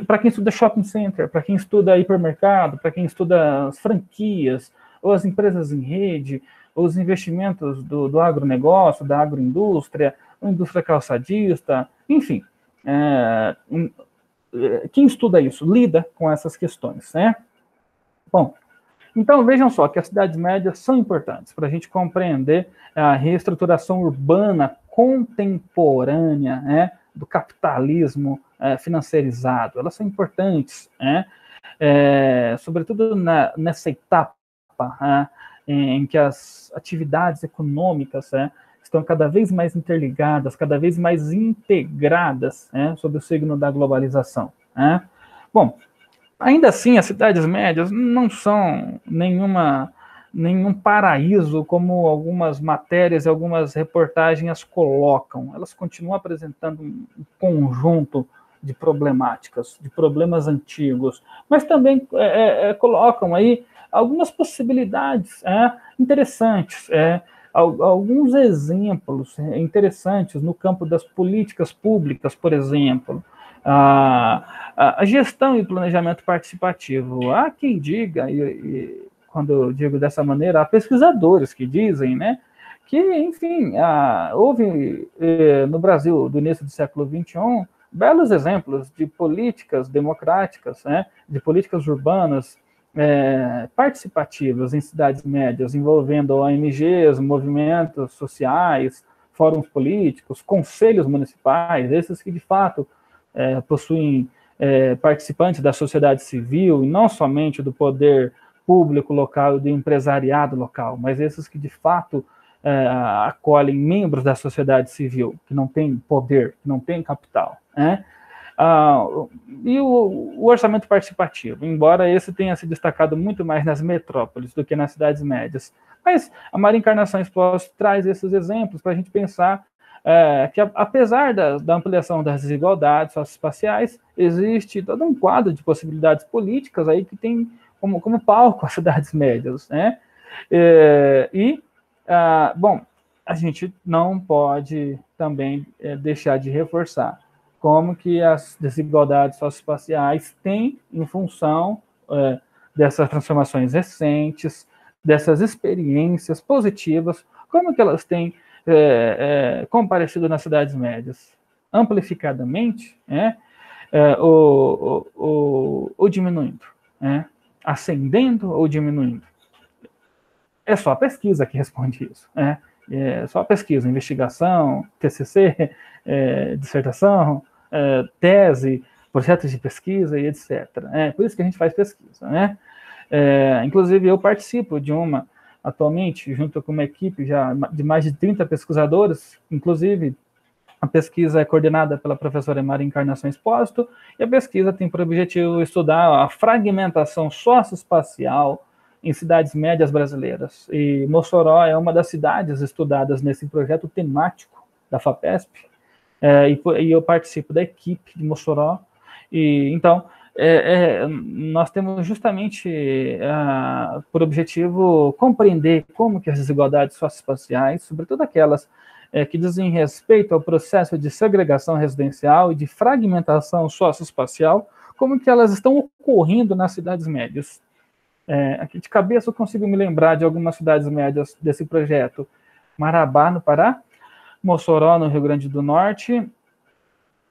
Para quem estuda shopping center, para quem estuda hipermercado, para quem estuda as franquias, ou as empresas em rede, ou os investimentos do agronegócio, da agroindústria, a indústria calçadista, enfim. Quem estuda isso lida com essas questões, né? Bom, então vejam só que as cidades médias são importantes para a gente compreender a reestruturação urbana contemporânea, né, do capitalismo financiarizado. Elas são importantes, né? Sobretudo nessa etapa em que as atividades econômicas estão cada vez mais interligadas, cada vez mais integradas, sob o signo da globalização. Bom, ainda assim, as cidades médias não são nenhum paraíso, como algumas matérias e algumas reportagens as colocam. Elas continuam apresentando um conjunto de problemáticas, de problemas antigos, mas também colocam aí algumas possibilidades interessantes, alguns exemplos interessantes no campo das políticas públicas, por exemplo, a gestão e planejamento participativo. Há quem diga, e quando eu digo dessa maneira, há pesquisadores que dizem, né, que, enfim, houve no Brasil do início do século XXI belos exemplos de políticas democráticas, né, de políticas urbanas participativas em cidades médias, envolvendo ONGs, movimentos sociais, fóruns políticos, conselhos municipais, esses que de fato possuem participantes da sociedade civil, e não somente do poder público local e do empresariado local, mas esses que de fato acolhem membros da sociedade civil, que não têm poder, que não têm capital, né? E o orçamento participativo, embora esse tenha se destacado muito mais nas metrópoles do que nas cidades médias. Mas a Maria Encarnação Expósito traz esses exemplos para a gente pensar que, apesar da ampliação das desigualdades socioespaciais, existe todo um quadro de possibilidades políticas aí que tem como palco as cidades médias, né? Bom, a gente não pode também deixar de reforçar como que as desigualdades socioespaciais têm, em função dessas transformações recentes, dessas experiências positivas, como que elas têm comparecido nas cidades médias, amplificadamente, ou diminuindo, ascendendo ou diminuindo. É só a pesquisa que responde isso, é só a pesquisa, investigação, TCC, dissertação, tese, projetos de pesquisa e etc. Por isso que a gente faz pesquisa, né? Inclusive, eu participo de uma, atualmente, junto com uma equipe já de mais de 30 pesquisadores, inclusive a pesquisa é coordenada pela professora Maria Encarnação Expósito, e a pesquisa tem por objetivo estudar a fragmentação socioespacial em cidades médias brasileiras. E Mossoró é uma das cidades estudadas nesse projeto temático da FAPESP, e eu participo da equipe de Mossoró, e então nós temos justamente por objetivo compreender como que as desigualdades socioespaciais, sobretudo aquelas que dizem respeito ao processo de segregação residencial e de fragmentação socioespacial, como que elas estão ocorrendo nas cidades médias. Aqui de cabeça eu consigo me lembrar de algumas cidades médias desse projeto. Marabá, no Pará, Mossoró, no Rio Grande do Norte,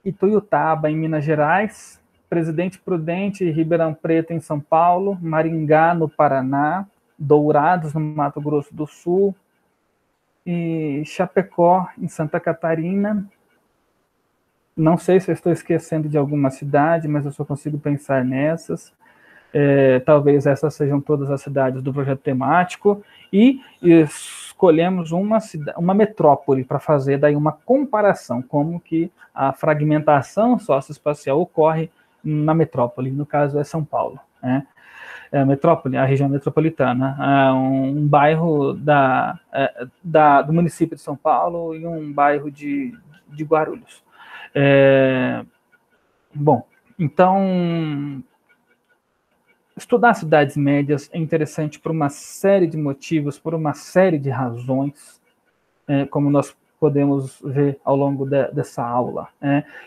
Ituiutaba, em Minas Gerais, Presidente Prudente, Ribeirão Preto, em São Paulo, Maringá, no Paraná, Dourados, no Mato Grosso do Sul, e Chapecó, em Santa Catarina. Não sei se eu estou esquecendo de alguma cidade, mas eu só consigo pensar nessas. Talvez essas sejam todas as cidades do projeto temático, e escolhemos uma metrópole para fazer daí uma comparação, como que a fragmentação socioespacial ocorre na metrópole, no caso é São Paulo, né? A metrópole, a região metropolitana, um bairro do município de São Paulo e um bairro de Guarulhos. Bom, então, estudar cidades médias é interessante por uma série de motivos, por uma série de razões, como nós podemos ver ao longo dessa aula.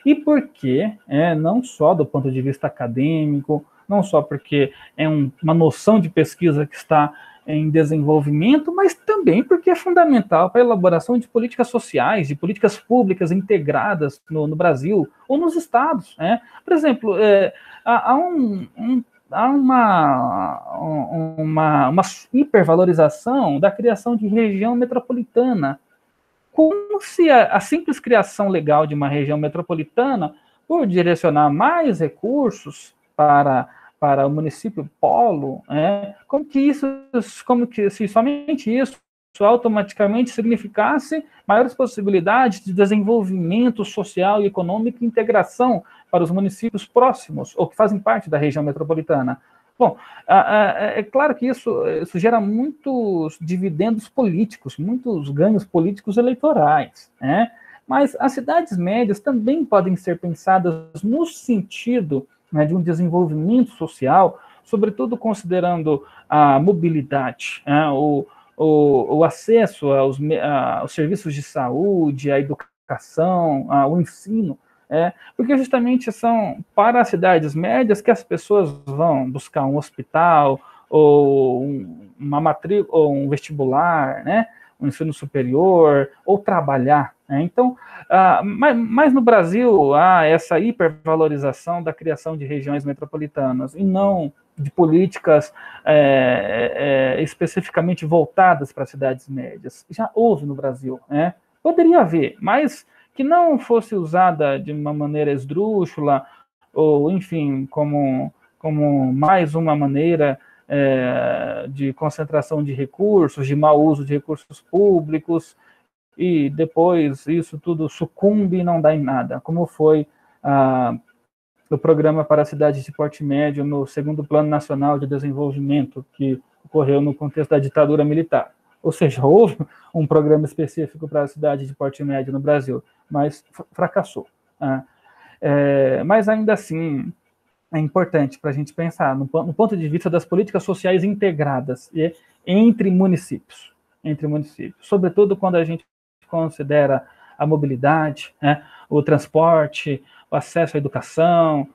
E porque, não só do ponto de vista acadêmico, não só porque é uma noção de pesquisa que está em desenvolvimento, mas também porque é fundamental para a elaboração de políticas sociais, de políticas públicas integradas no Brasil ou nos estados. Por exemplo, há uma hipervalorização da criação de região metropolitana, como se a simples criação legal de uma região metropolitana, por direcionar mais recursos para o município polo, como que se somente isso automaticamente significasse maiores possibilidades de desenvolvimento social e econômico e integração para os municípios próximos, ou que fazem parte da região metropolitana. Bom, é claro que isso gera muitos dividendos políticos, muitos ganhos políticos eleitorais, mas as cidades médias também podem ser pensadas no sentido de um desenvolvimento social, sobretudo considerando a mobilidade, o acesso aos serviços de saúde, à educação, ao ensino, porque justamente são para as cidades médias que as pessoas vão buscar um hospital, ou ou um vestibular, um ensino superior, ou trabalhar. Então, mas no Brasil há essa hipervalorização da criação de regiões metropolitanas, e não de políticas especificamente voltadas para cidades médias. Já houve no Brasil, poderia haver, mas que não fosse usada de uma maneira esdrúxula, ou, enfim, como mais uma maneira de concentração de recursos, de mau uso de recursos públicos, e depois isso tudo sucumbe e não dá em nada, como foi o programa para cidades de porte médio no segundo Plano Nacional de Desenvolvimento, que ocorreu no contexto da ditadura militar. Ou seja, houve um programa específico para a cidade de porte médio no Brasil, mas fracassou. Mas ainda assim, é importante para a gente pensar no ponto de vista das políticas sociais integradas entre municípios, sobretudo quando a gente considera a mobilidade, o transporte, o acesso à educação,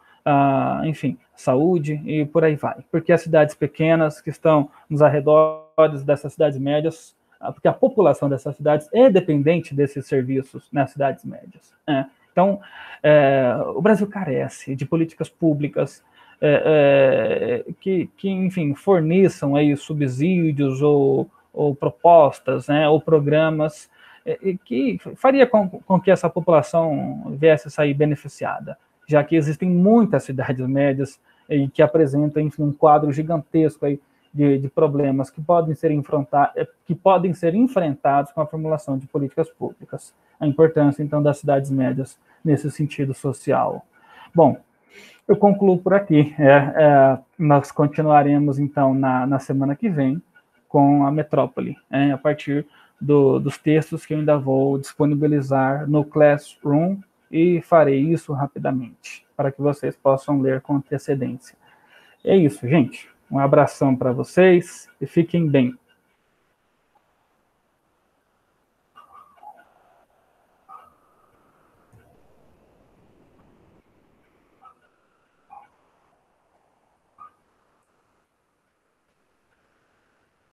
enfim, saúde e por aí vai. Porque as cidades pequenas que estão nos arredores dessas cidades médias, porque a população dessas cidades é dependente desses serviços nas cidades médias. Então, o Brasil carece de políticas públicas que, enfim, forneçam aí subsídios ou propostas, ou programas que faria com que essa população viesse a sair beneficiada, já que existem muitas cidades médias que apresentam, enfim, um quadro gigantesco aí de problemas que podem ser enfrentados com a formulação de políticas públicas. A importância, então, das cidades médias nesse sentido social. Bom, eu concluo por aqui. Nós continuaremos, então, na semana que vem com a metrópole, a partir dos textos que eu ainda vou disponibilizar no Classroom, e farei isso rapidamente, para que vocês possam ler com antecedência. É isso, gente. Um abração para vocês e fiquem bem.